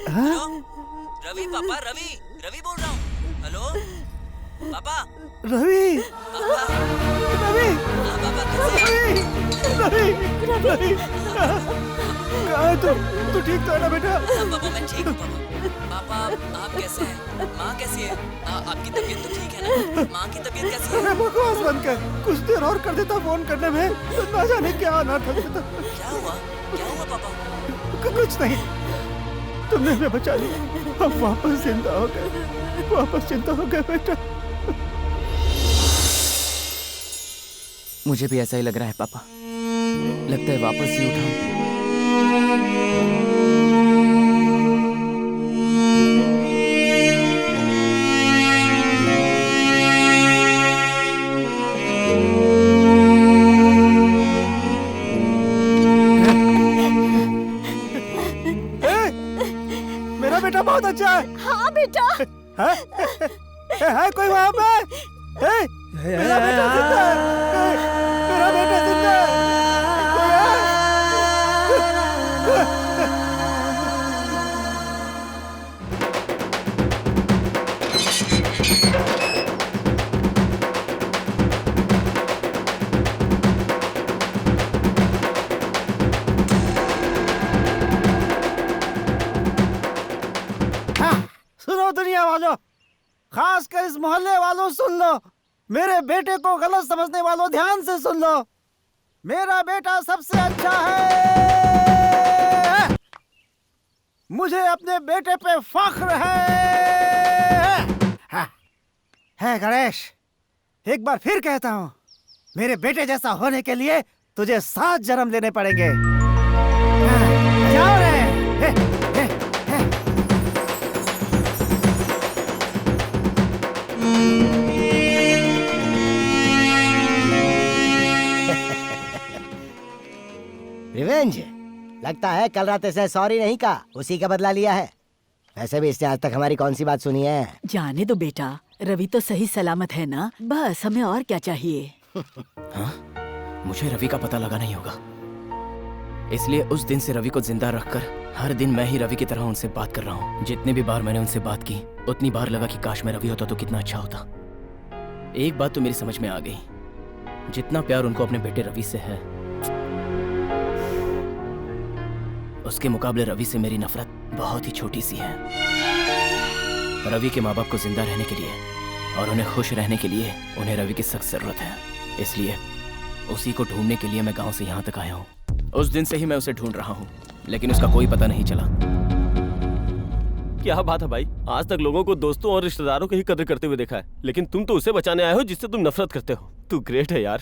हाँ? हेलो रवि, पापा रवि, रवि बोल रहा हूँ। हेलो पापा। रवि, पापा, रवि, हाँ पापा कैसे हैं? रवि, रवि, कहाँ है तू? तू ठीक तो है ना बेटा? हाँ पापा मैं ठीक हूँ पापा। पापा आप कैसे हैं? माँ कैसी है? आपकी तबीयत तो ठीक है ना? माँ की तबीयत कैसी है? अरे बकवास बंद कर, कुछ देर और कर देता फोन करने में तो ना जाने क्या अनर्थ हो जाता। क्या हुआ? क्या हुआ पापा? कुछ नहीं, तुमने हमें बचा लिया, हम वापस जिंदा हो गए, वापस जिंदा हो गए बेटा। मुझे भी ऐसा ही लग रहा है पापा, लगता है वापस ही उठाऊं। मेरा बेटा बहुत अच्छा है। हाँ बेटा। है कोई वहाँ पे? मेरा बेटा जिंदा है, मेरा बेटा जिंदा है, कोई है? सुनो दुनिया वालों, खासकर इस मोहल्ले वालों सुन लो, मेरे बेटे को गलत समझने वालों ध्यान से सुन लो। मेरा बेटा सबसे अच्छा है, मुझे अपने बेटे पे फख्र है गणेश, एक बार फिर कहता हूँ, मेरे बेटे जैसा होने के लिए तुझे 7 जन्म लेने पड़ेंगे। जाओ रे। रिवेंज लगता है कल रात ऐसे सॉरी नहीं कहा, उसी का बदला लिया है। वैसे भी इसने आज तक हमारी कौन सी बात सुनी है? जाने दो बेटा, रवि तो सही सलामत है ना, बस हमें और क्या चाहिए। हाँ? मुझे रवि का पता लगाना ही होगा, इसलिए उस दिन से रवि को जिंदा रखकर हर दिन मैं ही रवि की तरह उनसे बात कर रहा हूँ। जितनी भी बार मैंने उनसे बात की, उतनी बार लगा कि काश मैं रवि होता तो कितना अच्छा होता। एक बात तो मेरी समझ में आ गई, जितना प्यार उनको अपने बेटे रवि से है, उसके मुकाबले रवि से मेरी नफरत बहुत ही छोटी सी है। रवि के माँ बाप को जिंदा रहने के लिए और उन्हें खुश रहने के लिए उन्हें रवि की सख्त जरूरत है, इसलिए उसी को ढूंढने के लिए मैं गांव से यहाँ तक आया हूँ। उस दिन से ही मैं उसे ढूंढ रहा हूँ, लेकिन उसका कोई पता नहीं चला। क्या बात है भाई, आज तक लोगों को दोस्तों और रिश्तेदारों की ही कदर करते हुए देखा है, लेकिन तुम तो उसे बचाने आए हो जिससे तुम नफरत करते हो। तू ग्रेट है यार।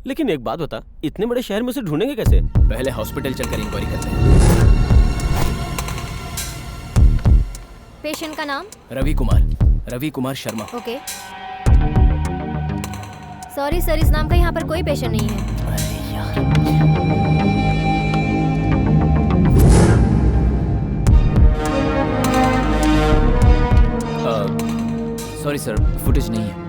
लेकिन एक बात बता, इतने बड़े शहर में उसे ढूंढेंगे कैसे? पहले हॉस्पिटल चलकर इंक्वायरी करते हैं। पेशेंट का नाम? Ravi Kumar Sharma. Okay. Sorry sir, इस नाम का यहाँ पर कोई पेशेंट नहीं है। अरे यार। सॉरी सर, फुटेज नहीं है।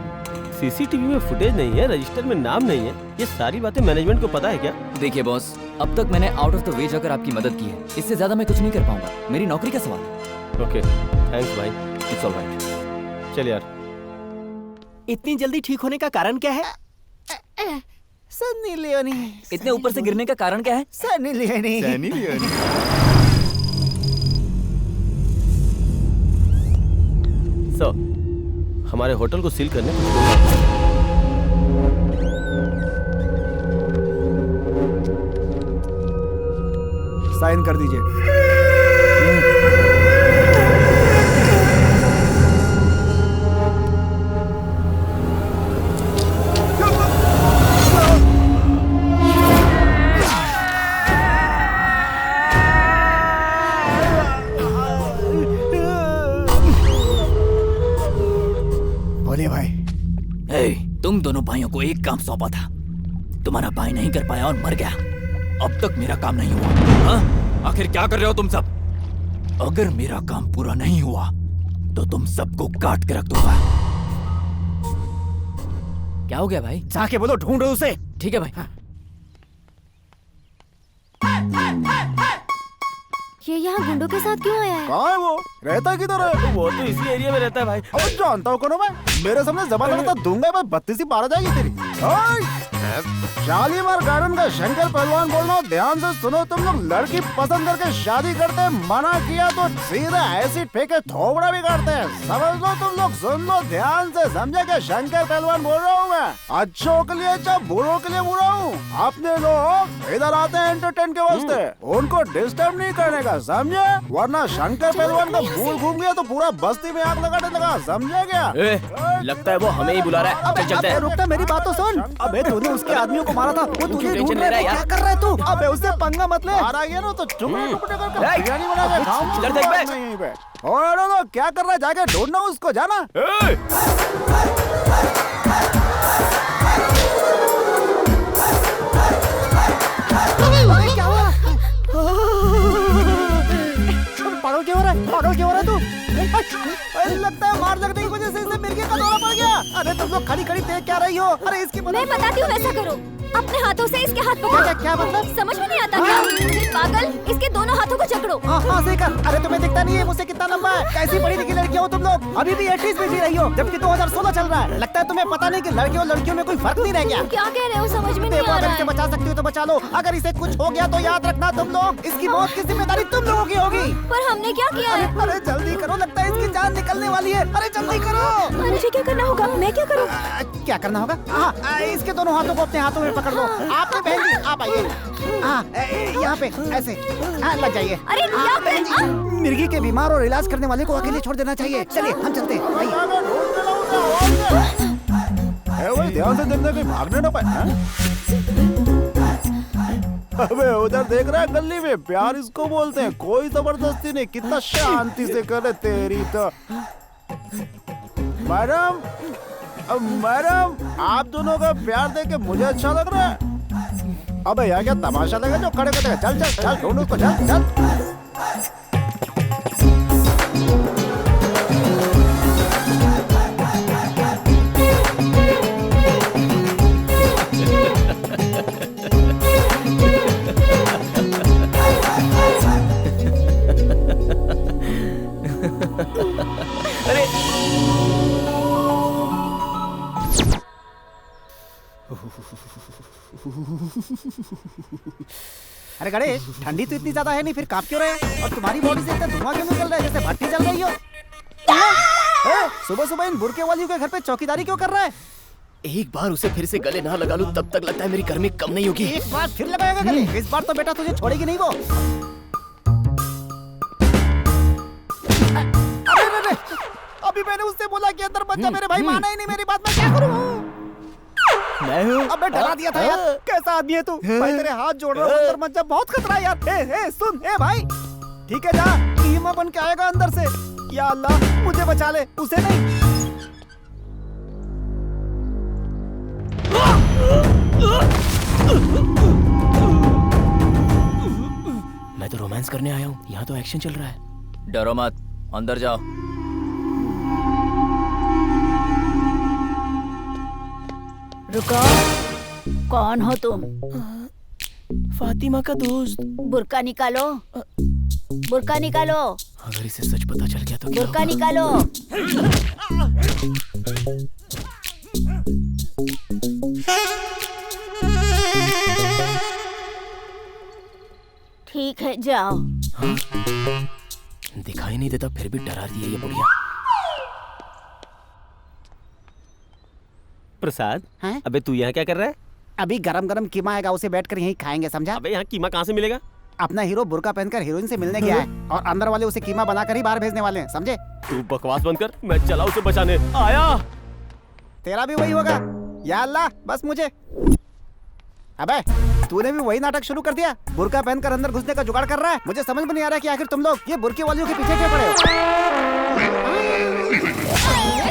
सीसीटीवी में फुटेज नहीं है, रजिस्टर में नाम नहीं है, ये सारी बातें मैनेजमेंट को पता है क्या? देखिए बॉस, अब तक मैंने आउट ऑफ द वे जाकर आपकी मदद की है, इससे ज्यादा मैं कुछ नहीं कर पाऊंगा, मेरी नौकरी का सवाल है। ओके, थैंक्स भाई, इट्स ऑलराइट। चल यार। इतनी जल्दी ठीक होने का कारण क्या है? सन्नी लियोनी। इतने ऊपर से गिरने का कारण क्या है? सन्नी लियोनी। सो, हमारे होटल को सील करने साइन कर दीजिए। बोलिए भाई। तुम दोनों भाइयों को एक काम सौंपा था, तुम्हारा भाई नहीं कर पाया और मर गया। अब तक मेरा काम नहीं हुआ। हाँ? आखिर क्या कर रहे हो तुम सब? अगर मेरा काम पूरा नहीं हुआ तो तुम सबको काट के रख दूंगा। क्या हो गया भाई? जाके बोलो ढूंढो उसे। ठीक है भाई। ये यहाँ गुंडों के साथ क्यों आया है? कहाँ है वो? रहता किधर है? वो तो इसी एरिया में रहता है भाई। अब जानता हूँ कौन मैं, मेरे सामने जबान लड़ता दूंगा मैं, 32 ही पार आ जाएगी तेरी। शालीमार गार्डन का शंकर पहलवान बोल रहा हूँ, ध्यान से सुनो। तुम लोग लड़की पसंद करके शादी करते हैं, मना किया तो सीधा एसिड फेंके थोबड़ा भी काटते हैं। समझ लो तुम लोग, सुन लो ध्यान से, समझे क्या? शंकर पहलवान बोल रहा हूँ मैं, अच्छों के लिए अच्छा, बुरों के लिए बुरा हूँ। अपने लोग इधर आते हैं एंटरटेन के वास्ते, उनको डिस्टर्ब नहीं करने का, समझे? वरना शंकर पहलवान का भूल घूम गया तो पूरा बस्ती में आग लगाने लगा, समझे क्या? लगता है वो हमें ही बुला रहा है। अबे चलते हैं। रुकना, मेरी बात तो सुन। अबे तूने उसके आदमियों को मारा था, वो तुझे क्यों ढूंढ टेंशन रहा ले है, रहा है क्या कर रहा है तू? अबे उससे पंगा मत ले। आ गया ना तो चुपड़े करके बिरयानी बना के खाऊंगा। इधर देख बे। यहीं पे। और क्या कर रहा है, जाके ढूंढना उसको, जाना। क्या हुआ? पागल क्यों हो रहा है? पागल क्यों हो रहा है तू? अरे लगता है मार लगने की वजह से इसे मिर्गी का दौरा पड़ गया। अरे तुम लोग खड़ी खड़ी देख क्या रही हो? अरे इसकी मैं बताती हूँ, वैसा करो। अपने हाथों से इसके हाथ पकड़ो। क्या मतलब? समझ में नहीं आता क्या? फिर पागल, इसके दोनों हाथों को जकड़ो। हाँ सही कर। अरे तुम्हें दिखता नहीं है मुझसे कितना लंबा है? कैसी पढ़ी लिखी लड़की हो तुम लोग? अभी भी 80s में जी रही हो, जबकि 2016 चल रहा है। लगता है तुम्हें पता नहीं कि लड़के और लड़कियों में कोई फर्क नहीं रह गया। क्या कह रहे हो, समझ में नहीं देखो, आ अगर रहा इसे है। बचा सकती हो तो बचा लो, अगर इसे कुछ हो गया तो याद रखना तुम लोग, इसकी मौत की जिम्मेदारी तुम लोगों की होगी। पर हमने क्या किया है? अरे जल्दी करो, लगता है इसकी जान निकलने वाली है। अरे जल्दी करो। मुझे क्या करना होगा? मैं क्या करूँ? क्या करना होगा? हाँ, इसके दोनों हाथों को अपने हाथों में पकड़ लो। आपने बहन जी, आप आइए। हाँ, यहाँ पे ऐसे। हाँ, लग जाइए। अरे क्या बहन जी, मिर्गी के बीमार और इलाज करने वाले को अकेले छोड़ देना चाहिए। चलिए हम चलते हैं। भाई ध्यान से देखना कहीं भागने ना पाए। अबे उधर देख रहा है, गली में प्यार इसको बोलते हैं, कोई जबरदस्ती नहीं, कितना शांति से करे। तेरी तो मैडम, मैडम आप दोनों का प्यार देख के मुझे अच्छा लग रहा है। अबे यहाँ क्या तमाशा लगा जो खड़े खड़े? चल चल चल, ढूंढ उसको, चल चल। अरे गणेश, ठंडी तो इतनी ज्यादा है नहीं, फिर कांप क्यों रहे हैं? और तुम्हारी बॉडी से इतना धुआं क्यों निकल रहा है, जैसे भट्टी जल रही हो? सुबह सुबह इन बुरके वालियों के घर पे चौकीदारी क्यों कर रहा है? एक बार उसे फिर से गले ना लगा लूं तब तक लगता है मेरी गर्मी कम नहीं होगी। एक बार फिर लगाएगा गले? इस बार तो बेटा तुझे छोड़ेगी नहीं वो। अरे अभी मैंने उससे बोला कि अंदर मत जा, मेरे भाई माना ही नहीं मेरी बात, मैं क्या करूं? मैं हूँ। अबे डरा दिया था यार, कैसा आदमी है तू? भाई तेरे हाथ जोड़ रहा हूँ, अंदर मत जा, बहुत खतरा है यार। ए सुन, ए भाई, ठीक है जा, कीमा बन के आएगा अंदर से। या अल्लाह मुझे बचा ले, उसे नहीं। मैं तो रोमांस करने आया हूँ, यहाँ तो एक्शन चल रहा है। डरो मत, अंदर जाओ। रुको, कौन हो तुम? फातिमा का दोस्त। बुर्का निकालो, बुर्का निकालो। अगर इसे सच पता चल गया तो क्या बुर्का होगा? निकालो। ठीक है, जाओ। हाँ? दिखाई नहीं देता फिर भी डरा रही है ये बुढ़िया। प्रसाद, हैं? अबे तू यहाँ क्या कर रहा है? अभी गरम गरम कीमा आएगा, उसे बैठकर यहीं खाएंगे, समझा? अबे यहाँ कीमा कहाँ से मिलेगा? अपना हीरो बुर्का पहनकर हीरोइन से मिलने गया है और अंदर वाले उसे कीमा बनाकर ही बाहर भेजने वाले हैं, समझे? तू बकवास बंद कर, मैं चला उसे बचाने आया। तेरा भी वही होगा। या अल्लाह, बस मुझे। अबे तूने भी वही नाटक शुरू कर दिया, बुर्का पहनकर अंदर घुसने का जुगाड़ कर रहा है। मुझे समझ में नहीं आ रहा कि आखिर तुम लोग ये बुर्के वालियों के पीछे क्यों पड़े हो?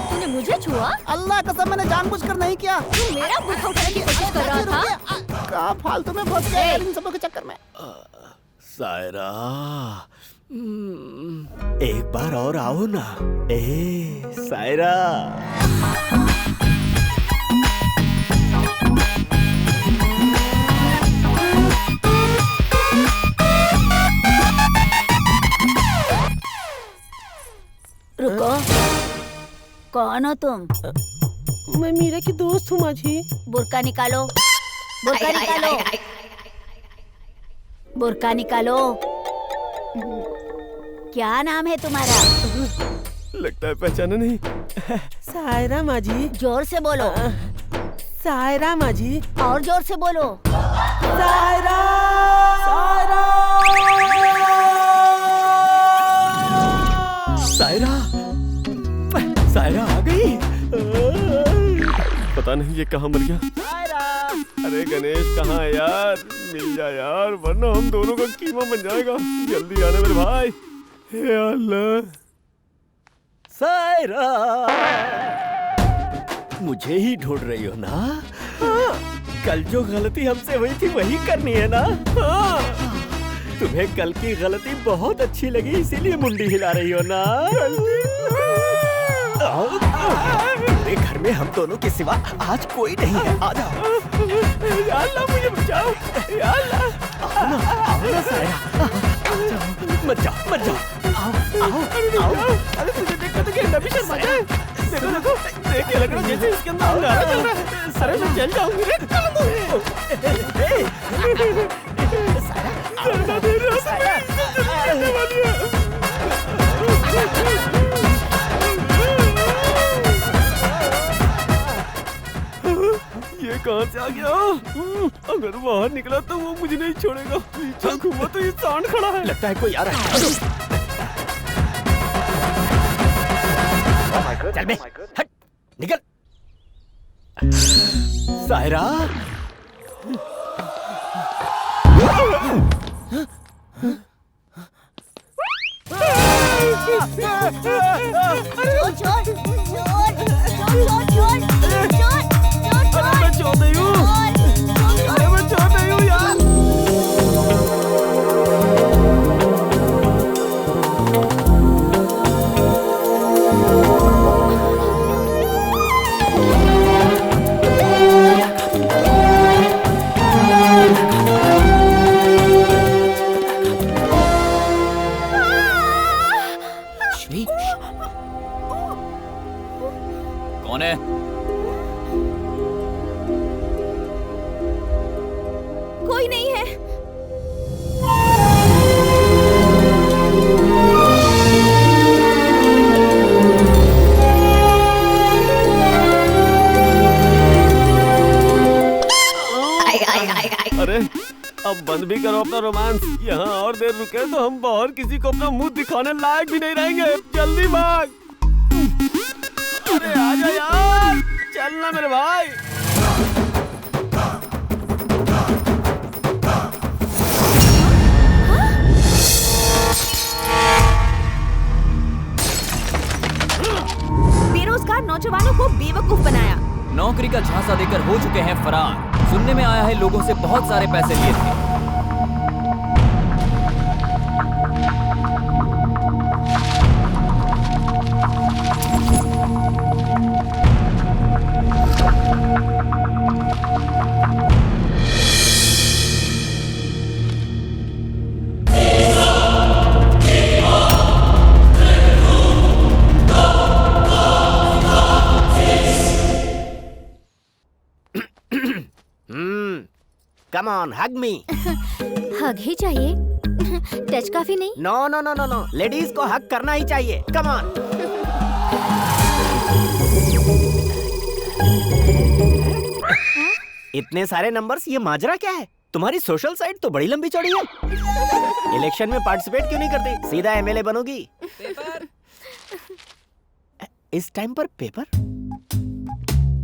तूने मुझे छुआ? अल्लाह कसम, मैंने जानबूझकर नहीं किया। तू मेरा बुर्का उठाने की कोशिश कर रहा था। कहाँ फालतू में फंस गया इन सबों के चक्कर में। सायरा, एक बार और आओ ना। ए सायरा। रुको, कौन हो तुम? मैं मीरा की दोस्त हूँ माझी। बुर्का निकालो, बुर्का निकालो, बुर्का निकालो। क्या नाम है तुम्हारा? लगता है पहचाना नहीं। सायरा माझी। जोर से बोलो। सायरा माझी। और जोर से बोलो। सायरा सायरा सायरा सायरा आ गई। पता नहीं ये कहाँ मर गया। अरे गणेश कहाँ है यार, मिल जा यार वरना हम दोनों का कीमा बन जाएगा। जल्दी आने मेरे भाई। हे अल्लाह। सायरा मुझे ही ढूंढ रही हो ना? कल जो गलती हमसे हुई थी वही करनी है ना? तुम्हें कल की गलती बहुत अच्छी लगी इसीलिए मुंडी हिला रही हो ना? मेरे घर में हम दोनों के सिवा आज कोई नहीं है। आ जाओ। या अल्लाह मुझे बचाओ। या अल्लाह। आओ ना सायरा। मत जाओ मत जाओ। आओ आओ आओ। अरे तुझे देखकर तो गेंदा भी शर्मा जाए। देखो देखो देख के लग रहा है जैसे इसके अंदर अंगारा चल रहा है। अरे मैं जल जाऊंगी रे। ये कहाँ से आ गया? अगर बाहर निकला तो वो मुझे नहीं छोड़ेगा। पीछे घूमा तो ये सांड खड़ा है। लगता है कोई आ रहा है। चल बे, हट, निकल। सायरा कौन है? कोई नहीं है। अरे अब बंद भी करो अपना रोमांस। यहाँ और देर रुके तो हम बाहर किसी को अपना मुंह दिखाने लायक भी नहीं रहेंगे। जल्दी भाग। अरे आजा यार, चलना मेरे भाई। बेरोजगार नौजवानों को बेवकूफ बनाया। नौकरी का झांसा देकर हो चुके हैं फरार। सुनने में आया है लोगों से बहुत सारे पैसे लिए थे। कम ऑन हग मी। हग ही चाहिए, टच काफी नहीं। No no no no no, ladies को हग करना ही चाहिए। Come on. इतने सारे नंबर्स, ये माजरा क्या है? तुम्हारी सोशल साइट तो बड़ी लंबी चौड़ी है। इलेक्शन में पार्टिसिपेट क्यों नहीं करती? सीधा एमएलए बनोगी। पेपर। इस टाइम पर पेपर?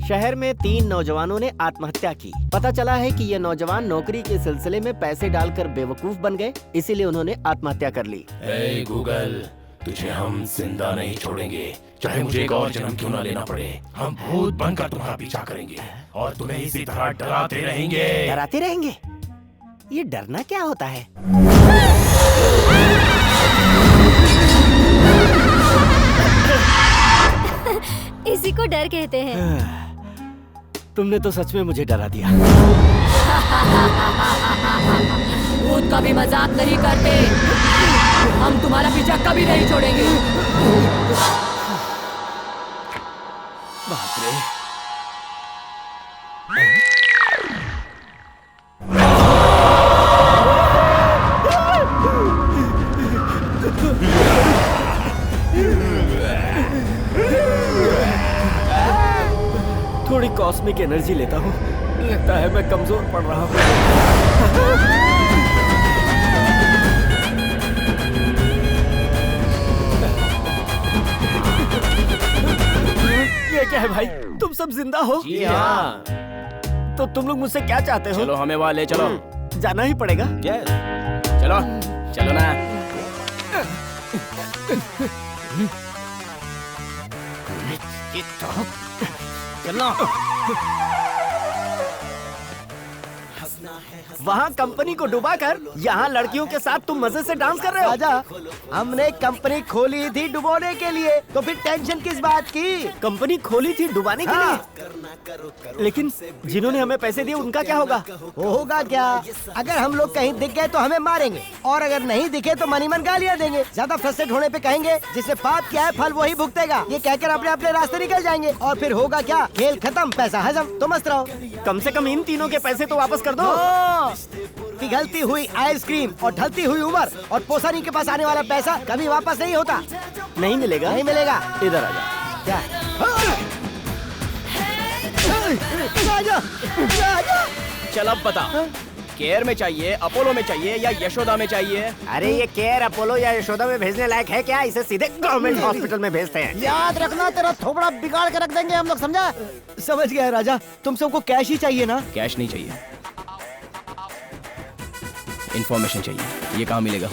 शहर में 3 नौजवानों ने आत्महत्या की। पता चला है कि ये नौजवान नौकरी के सिलसिले में पैसे डालकर बेवकूफ बन गए, इसीलिए उन्होंने आत्महत्या कर ली। ए गूगल, तुझे हम जिंदा नहीं छोड़ेंगे, चाहे मुझे एक और जन्म क्यों ना लेना पड़े। हम भूत बनकर तुम्हारा पीछा करेंगे और तुम्हें इसी तरह डराते रहेंगे। डराते रहेंगे? ये डरना क्या होता है? इसी को डर कहते हैं। तुमने तो सच में मुझे डरा दिया। भूत का भी मजाक नहीं करते। हम तुम्हारा पीछा कभी नहीं छोड़ेंगे। बाप रे। कॉस्मिक एनर्जी लेता हूँ, लगता है मैं कमजोर पड़ रहा हूँ। ये क्या है भाई, तुम सब जिंदा हो? जी हाँ। तो तुम लोग मुझसे क्या चाहते हो? चलो हमें वहाँ ले चलो। जाना ही पड़ेगा। चलो चलो ना। चलना। वहाँ कंपनी को डुबाकर यहाँ लड़कियों के साथ तुम मजे से डांस कर रहे हो। राजा, हमने कंपनी खोली थी डुबोने के लिए, तो फिर टेंशन किस बात की? कंपनी खोली थी डुबाने के लिए, लेकिन जिन्होंने हमें पैसे दिए उनका क्या होगा? होगा क्या? अगर हम लोग कहीं दिख गए तो हमें मारेंगे, और अगर नहीं दिखे तो मनी मन गालियाँ देंगे। ज्यादा फ्रस्ट्रेट होने पे कहेंगे जिससे पाप किया है फल वही भुगतेगा। ये कहकर अपने अपने रास्ते निकल जाएंगे, और फिर होगा क्या? खेल खत्म, पैसा हजम। तो मस्त रहो। कम से कम इन तीनों के पैसे तो वापस कर दो। पिघलती हुई आइसक्रीम और ढलती हुई उम्र और पोसानी के पास आने वाला पैसा कभी वापस नहीं होता। नहीं मिलेगा? नहीं मिलेगा। इधर आ जा। क्या? राजा, राजा। चल अब बता, केयर में चाहिए, अपोलो में चाहिए या यशोदा में चाहिए? अरे ये केयर, अपोलो या यशोदा में भेजने लायक है क्या? इसे सीधे गवर्नमेंट हॉस्पिटल में भेजते हैं। याद रखना, तेरा थोबड़ा बिगाड़ के रख देंगे हम लोग, समझा? समझ गया राजा, तुम सबको कैश ही चाहिए ना? कैश नहीं चाहिए, इंफॉर्मेशन चाहिए। ये कहाँ मिलेगा?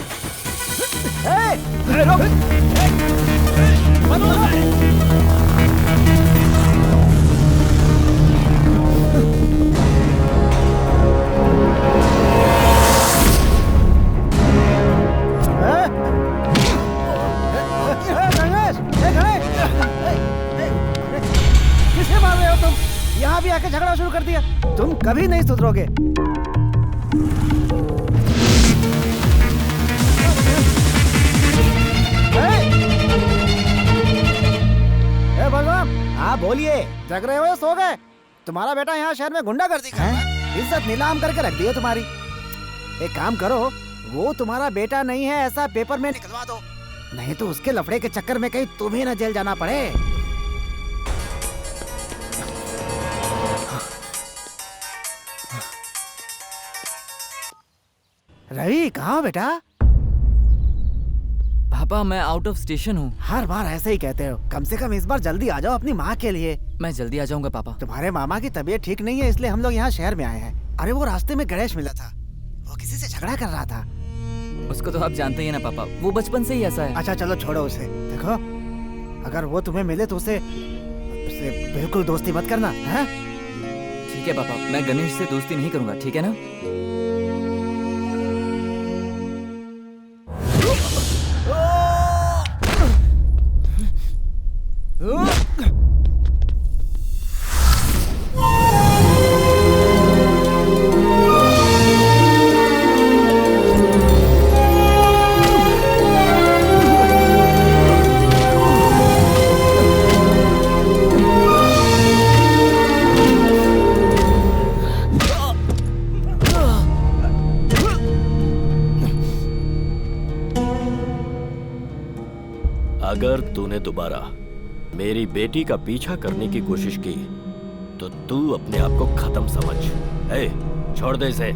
किसे मार रहे हो तुम? यहाँ भी आके झगड़ा शुरू कर दिया। तुम कभी नहीं सुधरोगे। बलराम, हाँ बोलिए। जग रहे हो या सो गए? तुम्हारा बेटा यहाँ शहर में गुंडागर्दी कर रहा है। इज्जत नीलाम करके रख दी है तुम्हारी। एक काम करो, वो तुम्हारा बेटा नहीं है ऐसा पेपर में निकलवा दो, नहीं तो उसके लफड़े के चक्कर में कहीं तुम्हें न जेल जाना पड़े। रवि, कहाँ हो बेटा? पापा मैं आउट ऑफ स्टेशन हूँ। हर बार ऐसे ही कहते हो, कम से कम इस बार जल्दी आ जाओ अपनी माँ के लिए। मैं जल्दी आ जाऊंगा पापा। तुम्हारे मामा की तबीयत ठीक नहीं है, इसलिए हम लोग यहाँ शहर में आए हैं। अरे वो रास्ते में गणेश मिला था, वो किसी से झगड़ा कर रहा था। उसको तो आप जानते ही हैं ना पापा, वो बचपन से ही ऐसा है। अच्छा चलो छोड़ो उसे। देखो, अगर वो तुम्हें मिले तो उसे बिल्कुल दोस्ती मत करना, है? ठीक है पापा, मैं गणेश से दोस्ती नहीं करूंगा, ठीक है ना? अगर तूने दोबारा मेरी बेटी का पीछा करने की कोशिश की तो तू अपने आप को खत्म समझ। ए, छोड़ दे इसे।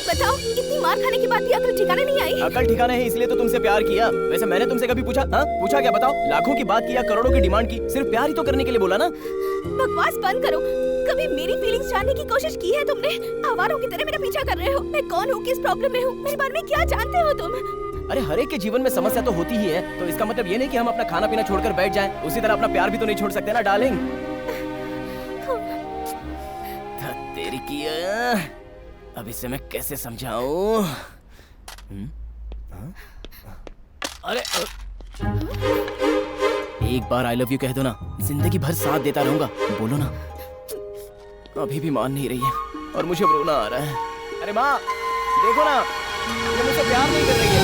बताओ, इतनी मार खाने के बाद भी अकल ठिकाने नहीं आई? अकल ठिकाने है इसलिए तो तुमसे प्यार किया। वैसे मैंने तुमसे कभी पूछा? हाँ पूछा क्या? बताओ। लाखों की बात किया, करोड़ों की डिमांड की, सिर्फ प्यार ही तो करने के लिए बोला ना। बकवास बंद करो। कभी मेरी फीलिंग्स जानने की कोशिश की है तुमने? आवारों की तरह मेरा पीछा कर रहे हो। मैं कौन हूँ, किस प्रॉब्लम में हूँ, मेरे बारे में क्या जानते हो तुम? अरे हर एक के जीवन में समस्या तो होती ही है, तो इसका मतलब ये नहीं कि हम अपना खाना पीना छोड़कर बैठ जाएं। उसी तरह अपना प्यार भी तो नहीं छोड़ सकते ना डार्लिंग। तेरी की अब इसे मैं कैसे समझाऊं? अरे एक बार आई लव यू कह दो ना, जिंदगी भर साथ देता रहूंगा। बोलो ना। अभी भी मान नहीं रही है और मुझे रोना आ रहा है। अरे माँ देखो ना, ये मुझसे प्यार नहीं कर रही है।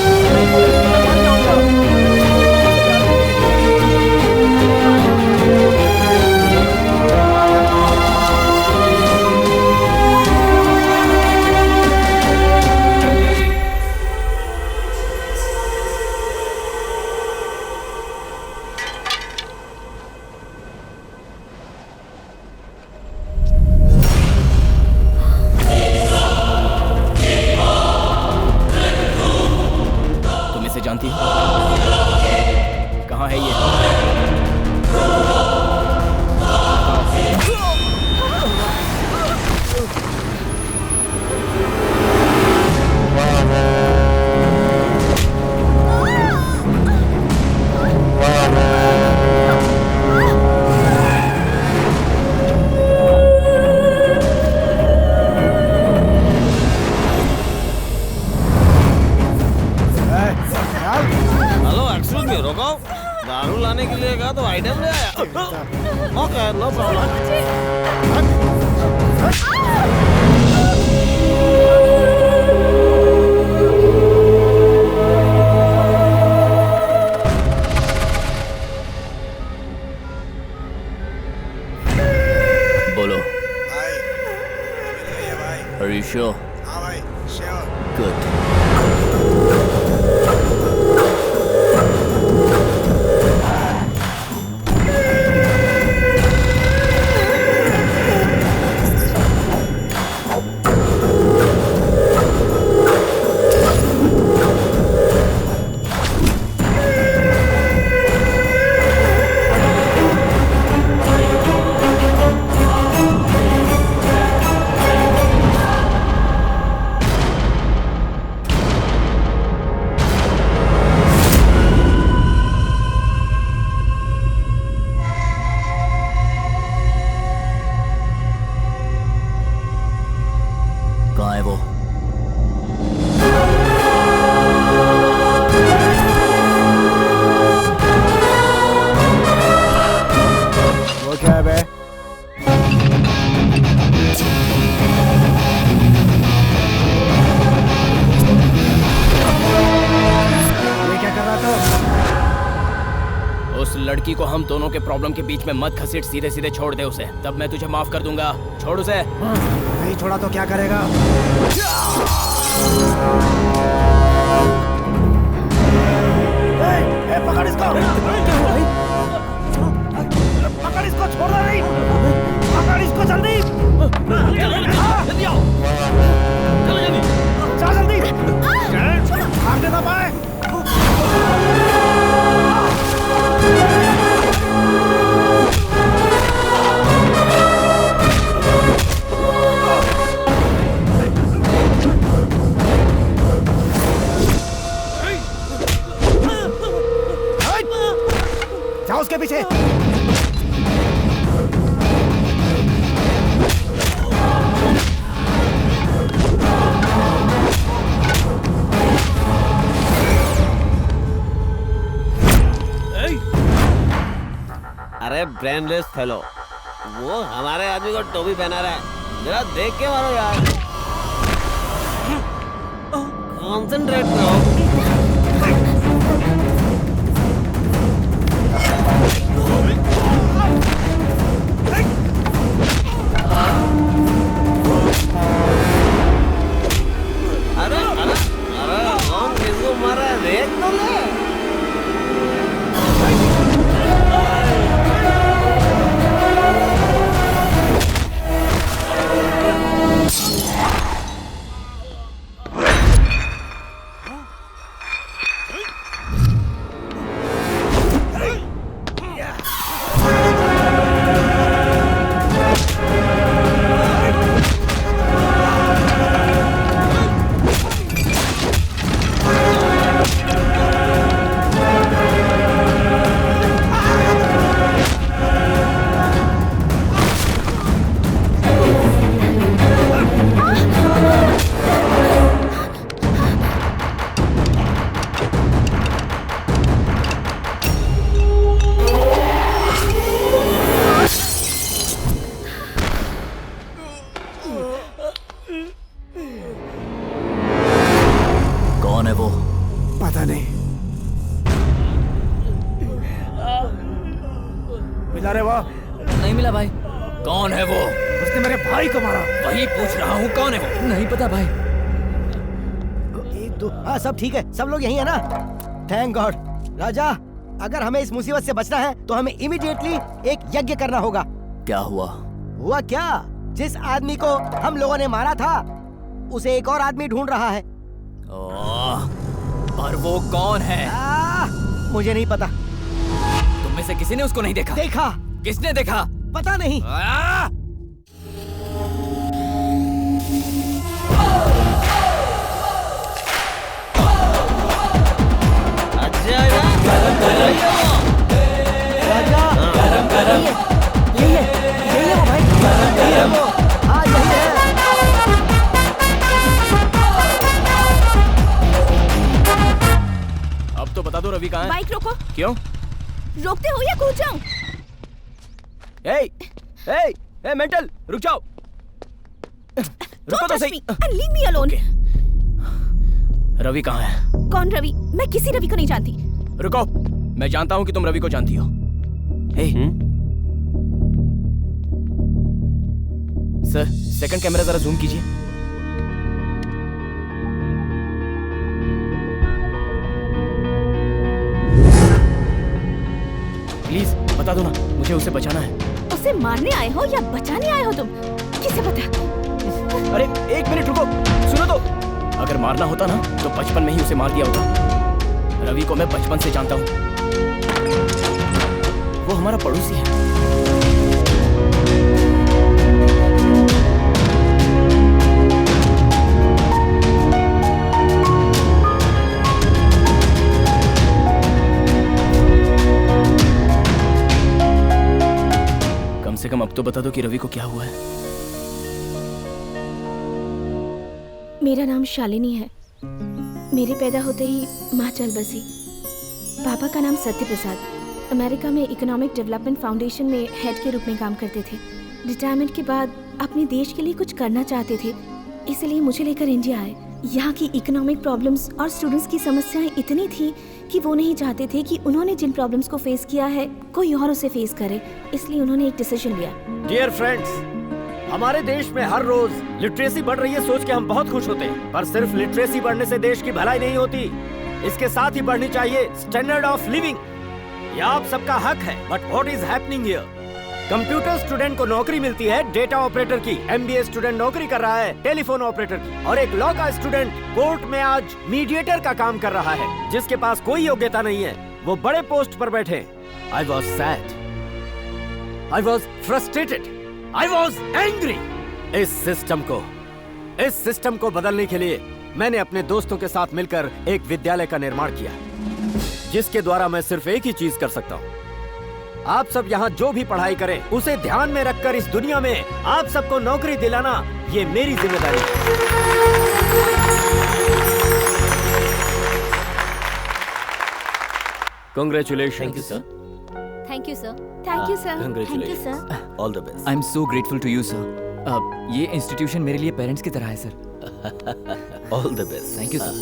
Are you sure? हाँ भाई, sure. Good. कहाँ है वो? वो क्या है बे? ये क्या कर रहा था? उस लड़की को हम दोनों के प्रॉब्लम के बीच में मत घसीट, सीधे सीधे छोड़ दे उसे, तब मैं तुझे माफ कर दूंगा। छोड़ उसे। नहीं छोड़ा तो क्या करेगा? ए, पकड़ इसको! पकड़ इसको, छोड़ना नहीं! पकड़ इसको जल्दी! जल्दी आओ! चलो जल्दी! चल जल्दी! भागने ना पाए! जाओ उसके पीछे। अरे ब्रेनलेस फेलो, वो हमारे आदमी को टोपी पहना रहा है, जरा देख के मारो यार। कॉन्सेंट्रेट करो। अरे अरे अरे कौन किसको मारा है देख तो ले। कौन है वो? पता नहीं। मिला रे वो? नहीं मिला भाई। कौन है वो? उसने मेरे भाई को मारा। वही पूछ रहा हूँ, कौन है वो? नहीं पता भाई। एक दो, हाँ सब ठीक है, सब लोग यही है ना? Thank God. राजा, अगर हमें इस मुसीबत से बचना है तो हमें इमीडिएटली एक यज्ञ करना होगा। क्या हुआ? हुआ क्या? जिस आदमी को हम लोगों ने मारा था उसे एक और आदमी ढूंढ रहा है। पर वो कौन है? मुझे नहीं पता। तुम में से किसी ने उसको नहीं देखा? देखा। किसने देखा? पता नहीं। अब तो बता दो रवि कहाँ है? बाइक रोको। क्यों? रोकते हो या कूद जाऊं? ए मेंटल, रुक जाओ। रुको तो सही। Leave me alone. रवि कहाँ है? कौन रवि? मैं किसी रवि को नहीं जानती। रुको, मैं जानता हूँ कि तुम रवि को जानती हो। सर, सेकंड कैमरा जरा जूम कीजिए। बता दो ना, मुझे उसे बचाना है। उसे मारने आए हो या बचाने आए हो तुम? किसे पता? अरे एक मिनट रुको, सुनो तो। अगर मारना होता ना तो बचपन में ही उसे मार दिया होता। रवि को मैं बचपन से जानता हूँ, वो हमारा पड़ोसी है। कम से कम अब तो बता दो कि रवि को क्या हुआ है। मेरा नाम शालिनी है। मेरे पैदा होते ही माँ चल बसी। पापा का नाम सत्य प्रसाद। अमेरिका में इकोनॉमिक डेवलपमेंट फाउंडेशन में हेड के रूप में काम करते थे। रिटायरमेंट के बाद अपने देश के लिए कुछ करना चाहते थे, इसलिए मुझे लेकर इंडिया आए। यहाँ की इकोनॉमिक प्रॉब्लम्स और स्टूडेंट्स की समस्याएं इतनी थी कि वो नहीं चाहते थे कि उन्होंने जिन प्रॉब्लम्स को फेस किया है कोई और उसे फेस करे, इसलिए उन्होंने एक डिसीजन लिया। डियर फ्रेंड्स, हमारे देश में हर रोज लिटरेसी बढ़ रही है, सोच के हम बहुत खुश होते हैं। पर सिर्फ लिटरेसी बढ़ने से देश की भलाई नहीं होती, इसके साथ ही बढ़नी चाहिए स्टैंडर्ड ऑफ लिविंग। यह आप सबका हक है। But what is happening here? Computer student को नौकरी मिलती है डेटा ऑपरेटर की, एमबीए स्टूडेंट नौकरी कर रहा है टेलीफोन ऑपरेटर की, और एक लॉ का स्टूडेंट कोर्ट में आज मीडिएटर का काम कर रहा है, जिसके पास कोई योग्यता नहीं है। वो बड़े पोस्ट पर बैठे। I was sad, I was frustrated, I was angry। इस सिस्टम को बदलने के लिए मैंने अपने दोस्तों के साथ मिलकर एक विद्यालय का निर्माण किया, जिसके द्वारा मैं सिर्फ एक ही चीज कर सकता हूँ। आप सब यहाँ जो भी पढ़ाई करें उसे ध्यान में रखकर इस दुनिया में आप सबको नौकरी दिलाना, ये मेरी जिम्मेदारी है। Congratulations। Thank you sir. Thank you sir. Thank you sir. Congratulations। All the best। I am so grateful to you sir. ये इंस्टीट्यूशन मेरे लिए पेरेंट्स की तरह है sir. All the best। Thank you sir.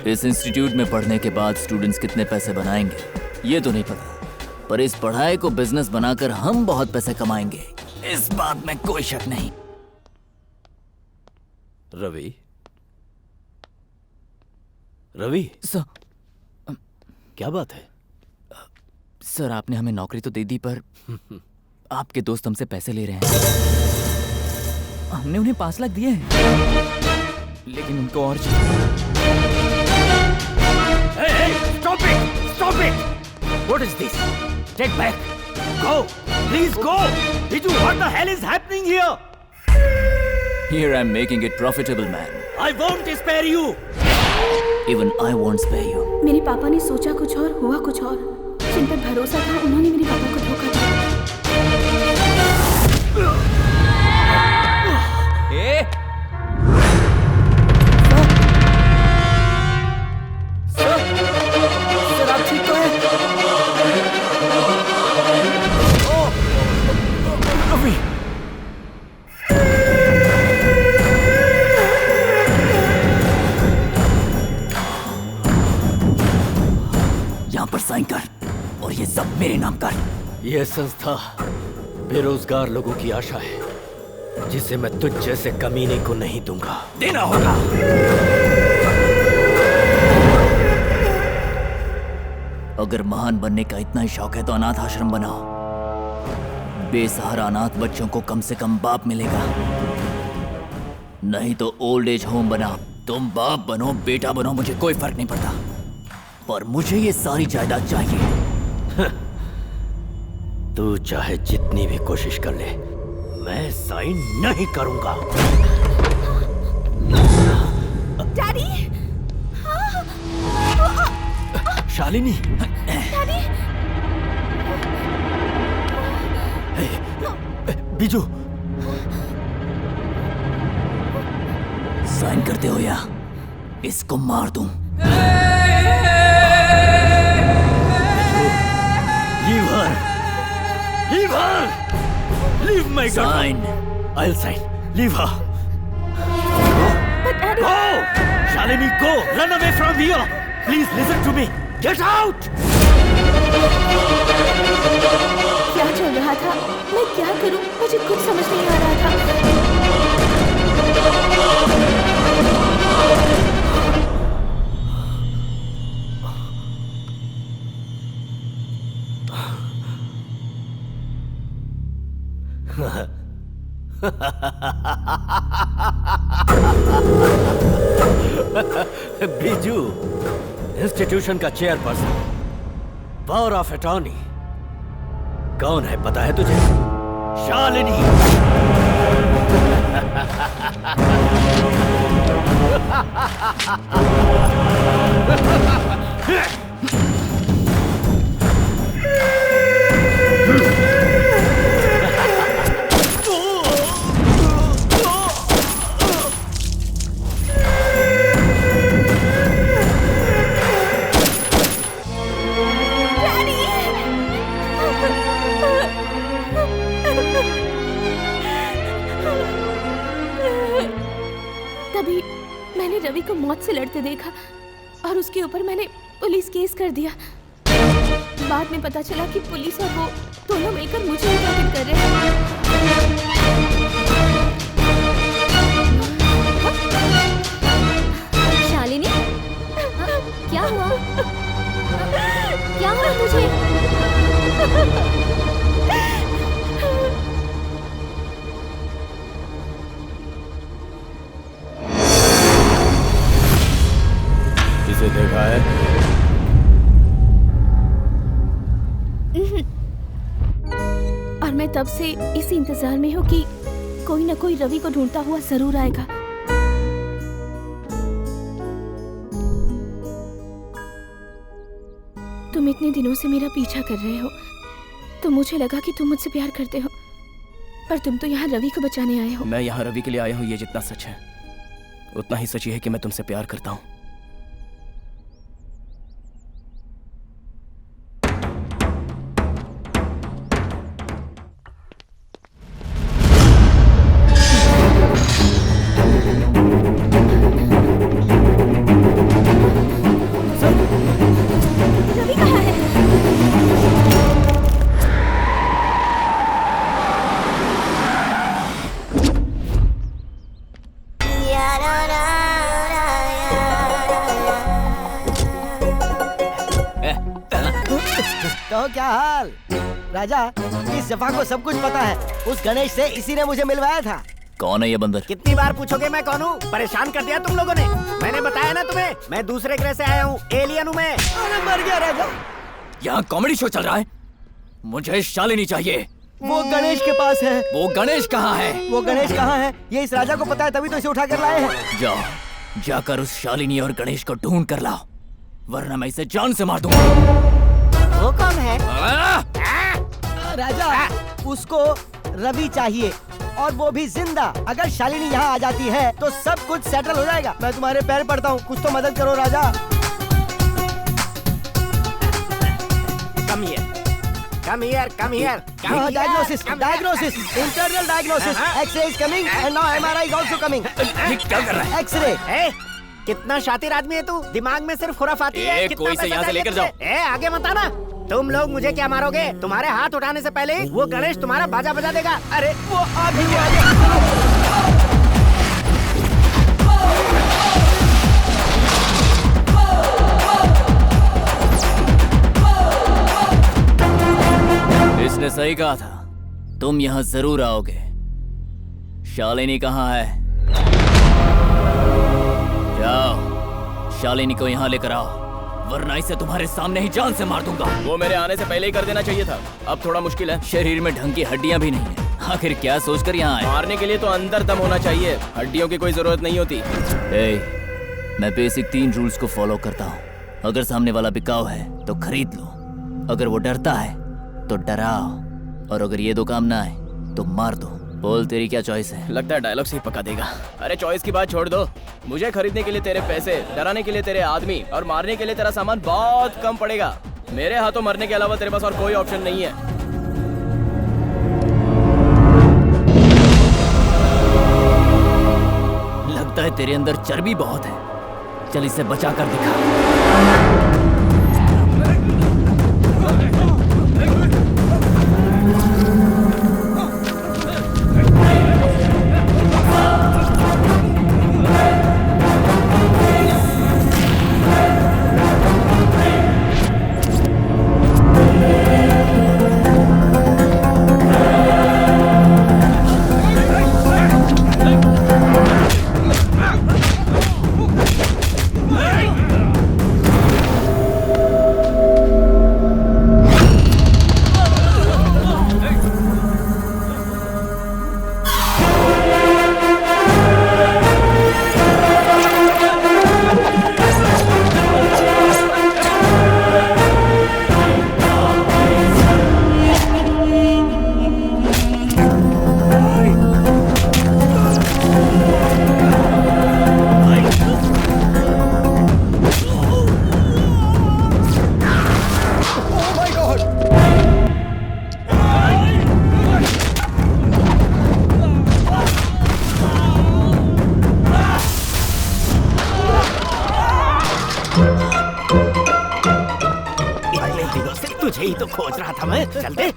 इस इंस्टीट्यूट में पढ़ने के बाद स्टूडेंट्स कितने पैसे बनाएंगे ये तो नहीं पता, पर इस पढ़ाई को बिजनेस बनाकर हम बहुत पैसे कमाएंगे, इस बात में कोई शक नहीं। रवि, रवि सर, क्या बात है? सर आपने हमें नौकरी तो दे दी, पर आपके दोस्त हमसे पैसे ले रहे हैं। हमने उन्हें 5 लाख दिए हैं, लेकिन उनको और Stop it! Stop it! What is this? Take back! Go! Please go! Did you what the hell is happening here? Here I'm making it profitable, man. I won't spare you. Even I won't spare you. मेरे पापा ने सोचा कुछ और, हुआ कुछ और। जिन पर भरोसा था उन्होंने मेरे पापा को धोखा दिया। सर आप ठीक तो हैं? रवि! यहाँ पर साइन कर और ये सब मेरे नाम कर। यह संस्था बेरोजगार लोगों की आशा है, जिसे मैं तुझ जैसे कमीने को नहीं दूंगा। देना होगा। अगर महान बनने का इतना ही शौक है तो अनाथ आश्रम बनाओ। बेसहारा अनाथ बच्चों को कम से कम बाप मिलेगा, नहीं तो ओल्ड एज होम बनाओ। तुम बाप बनो बेटा बनो मुझे कोई फर्क नहीं पड़ता, पर मुझे ये सारी जायदाद चाहिए। तू चाहे जितनी भी कोशिश कर ले, मैं साइन नहीं करूंगा। Daddy! Shalini! Daddy! Biju! Sign करते हो या इसको मार दूं? Leave her! Leave her! Leave my girl! Sign. I'll sign. Leave her. But Daddy... Go! Shalini, go! Run away from here! Please listen to me. Get out! क्या चल रहा था? मैं क्या करूं? मुझे कुछ समझ नहीं आ रहा था। बीजू, इंस्टीट्यूशन का चेयरपर्सन, पावर ऑफ अटॉर्नी कौन है पता है तुझे? शालिनी। तभी मैंने रवि को मौत से लड़ते देखा और उसके ऊपर मैंने पुलिस केस कर दिया। बाद में पता चला कि पुलिस और वो दोनों मिलकर मुझे ही टारगेट कर रहे हैं। शालिनी, क्या हुआ? क्या हुआ तुझे? इसे देखा है? और मैं तब से इस इंतजार में हूँ कि कोई न कोई रवि को ढूंढता हुआ जरूर आएगा। तुम इतने दिनों से मेरा पीछा कर रहे हो तो मुझे लगा कि तुम मुझसे प्यार करते हो, पर तुम तो यहाँ रवि को बचाने आए हो। मैं यहाँ रवि के लिए आया हूँ, ये जितना सच है उतना ही सच है कि मैं तुमसे प्यार करता हूँ। तो क्या हाल राजा? इस जफा को सब कुछ पता है। उस गणेश से इसी ने मुझे मिलवाया था। कौन है ये बंदर? कितनी बार पूछोगे मैं कौन हूँ? परेशान कर दिया तुम लोगों ने। मैंने बताया ना तुम्हें, मैं दूसरे ग्रह से आया हूँ, एलियन हूँ मैं। अरे मर गया राजा। यहाँ कॉमेडी शो चल रहा है, मुझे शालिनी चाहिए। वो गणेश के पास है। वो गणेश कहाँ है? वो गणेश कहाँ है ये इस राजा को पता है, तभी तो इसे उठा कर लाए हैं। जाओ, जाकर उस शालिनी और गणेश को ढूंढ कर लाओ, वरना मैं इसे जान से मार दूंगा। वो कौन है? राजा, उसको रवि चाहिए और वो भी जिंदा। अगर शालिनी यहाँ आ जाती है तो सब कुछ सेटल हो जाएगा। मैं तुम्हारे पैर पड़ता हूँ, कुछ तो मदद करो राजा। Come here. Diagnosis, internal diagnosis. X-ray is coming and now MRI is also coming. क्या कर रहा है? X-ray. कितना शातिर आदमी है तू, दिमाग में सिर्फ खुराफाती है। ए, कोई से यहाँ से लेकर जाओ। आगे मत आना। तुम लोग मुझे क्या मारोगे? तुम्हारे हाथ उठाने से पहले वो गणेश तुम्हारा बाजा बजा देगा। अरे वो अभी इसने सही कहा था, तुम यहाँ जरूर आओगे। शालिनी कहाँ है? जाओ, शालिनी को यहाँ लेकर आओ, वरना इसे तुम्हारे सामने ही जान से मार दूंगा। वो मेरे आने से पहले ही कर देना चाहिए था, अब थोड़ा मुश्किल है। शरीर में ढंग की हड्डियां भी नहीं है, आखिर क्या सोचकर यहाँ आए? मारने के लिए तो अंदर दम होना चाहिए, हड्डियों की कोई जरूरत नहीं होती। मैं बेसिक 3 रूल्स को फॉलो करता हूँ। अगर सामने वाला बिकाऊ है तो खरीद लो, अगर वो डरता है तो डराओ, और अगर ये 2 काम ना आए तो मार दो। बोल, तेरी क्या चॉइस है? लगता है डायलॉग से ही पका देगा। अरे चॉइस की बात छोड़ दो, मुझे खरीदने के लिए तेरे पैसे, डराने के लिए तेरे आदमी और मारने के लिए तेरा सामान बहुत कम पड़ेगा। मेरे हाथों मरने के अलावा तेरे पास और कोई ऑप्शन नहीं है। लगता है तेरे अंदर चर्बी बहुत है, चल इसे बचा कर दिखा। तुझे ही तो खोज रहा था मैं। चल दे।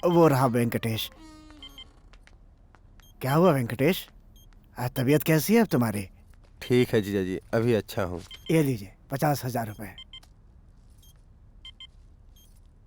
वो रहा वेंकटेश। क्या हुआ वेंकटेश? तबीयत कैसी है अब तुम्हारी? ठीक है जीजा जी, अभी अच्छा हूँ। ये लीजिए 50,000 रुपए।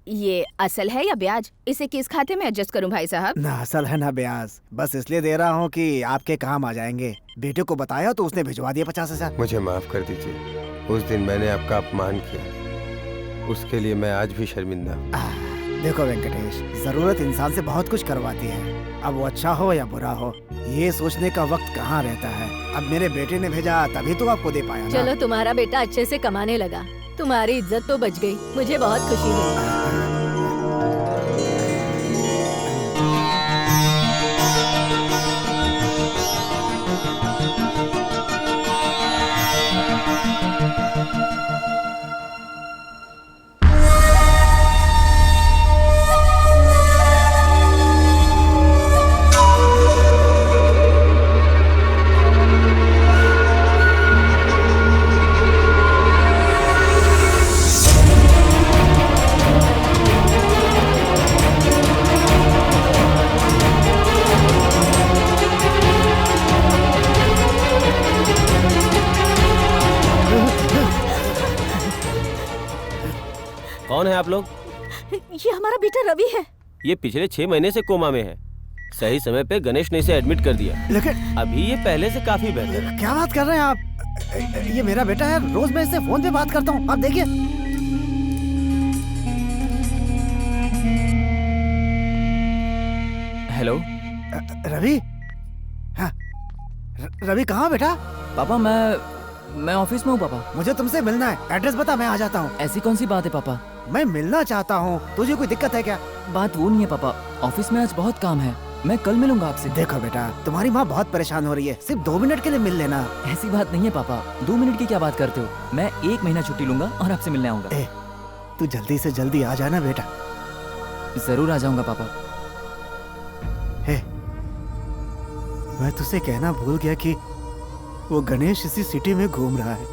ये असल है या ब्याज? इसे किस खाते में एडजस्ट करूं भाई साहब? ना असल है ना ब्याज, बस इसलिए दे रहा हूँ कि आपके काम आ जाएंगे। बेटे को बताया तो उसने भिजवा दिया 50,000। मुझे माफ कर दीजिए, उस दिन मैंने आपका अपमान किया, उसके लिए मैं आज भी शर्मिंदा हूँ। देखो वेंकटेश, जरूरत इंसान से बहुत कुछ करवाती है। अब वो अच्छा हो या बुरा हो, ये सोचने का वक्त कहाँ रहता है। अब मेरे बेटे ने भेजा तभी तो आपको दे पाया ना। चलो तुम्हारा बेटा अच्छे से कमाने लगा, तुम्हारी इज्जत तो बच गई, मुझे बहुत खुशी हुई। कौन है आप लोग? ये हमारा बेटा रवि है। ये पिछले 6 महीने से कोमा में है। सही समय पे गणेश ने इसे एडमिट कर दिया, लेकिन अभी ये पहले से काफी बेहतर है। क्या बात कर रहे हैं आप? ये मेरा बेटा है, रोज मैं इससे फोन पे बात करता हूँ। आप देखिए। हेलो रवि। हाँ, रवि कहाँ बेटा? पापा मैं ऑफिस में हूँ पापा। मुझे तुमसे मिलना है, एड्रेस बता, मैं आ जाता हूँ। ऐसी कौन सी बात है पापा? मैं मिलना चाहता हूँ, तुझे कोई दिक्कत है क्या? बात वो नहीं है पापा, ऑफिस में आज बहुत काम है, मैं कल मिलूंगा आपसे। देखो बेटा, तुम्हारी माँ बहुत परेशान हो रही है, सिर्फ 2 मिनट के लिए मिल लेना। ऐसी बात नहीं है पापा, 2 मिनट की क्या बात करते हो? मैं 1 महीना छुट्टी लूंगा और आपसे मिलने आऊंगा। तू जल्दी से जल्दी आ जाना बेटा। जरूर आ जाऊंगा पापा। मैं तुझसे कहना भूल गया कि वो गणेश इसी सिटी में घूम रहा है।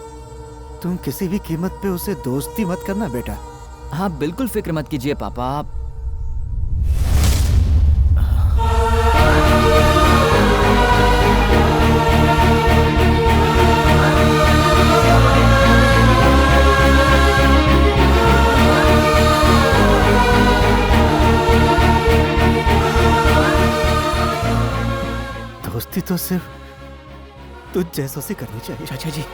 तुम किसी भी कीमत पे उसे दोस्ती मत करना बेटा। हाँ बिल्कुल फिक्र मत कीजिए पापा। आप दोस्ती तो सिर्फ तुझ जैसों से करनी चाहिए। चाचा जी,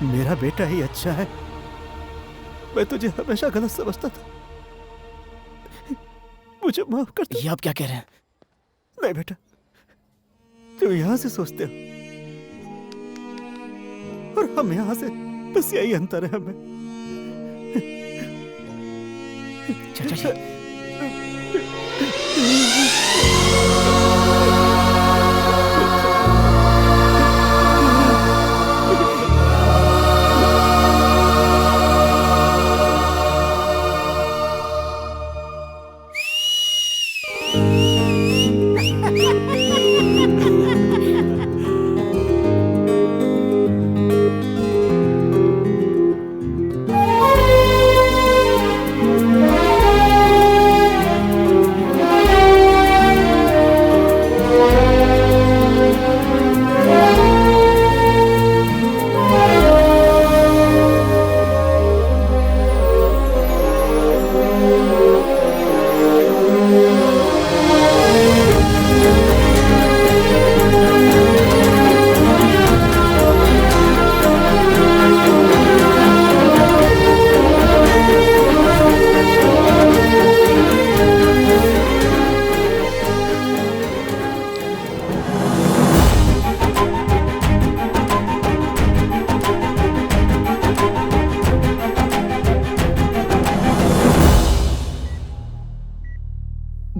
मेरा बेटा ही अच्छा है। मैं तुझे हमेशा गलत समझता था। मुझे माफ कर दे। ये आप क्या कह रहे हैं? नहीं बेटा, तुम यहां से सोचते हो और हम यहां से, बस यही अंतर है हमें। चाचा जी,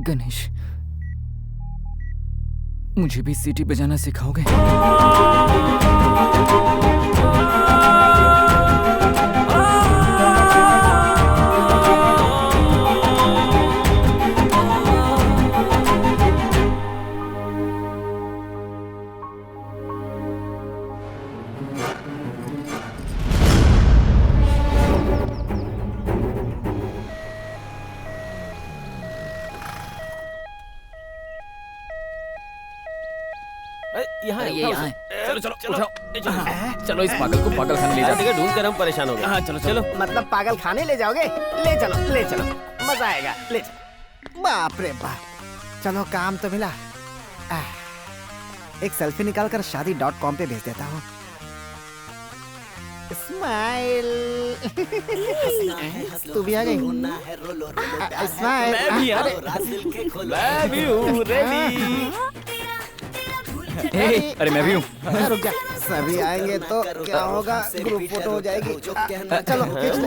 गणेश, मुझे भी सीटी बजाना सिखाओगे? यहाँ अरे ये यहाँ है। चलो चलो उठाओ। चलो इस पागल को पागल खाने ले जाते हैं। ढूंढ कर हम परेशान हो गए। हाँ चलो चलो। मतलब पागल खाने ले जाओगे? ले चलो ले चलो, मजा आएगा। ले चलो। बाप रे बाप, चलो काम तो मिला। एक सेल्फी निकालकर शादी.com पे भेज देता हूँ। स्माइल। तू भी आ गई? स्माइल। मैं भी आ रहा। मैं भी हूँ रेडी। अरे मैं भी हूँ। रुक जा, सभी आएंगे तो क्या होगा, ग्रुप फोटो हो जाएगी। चलो खींच ले।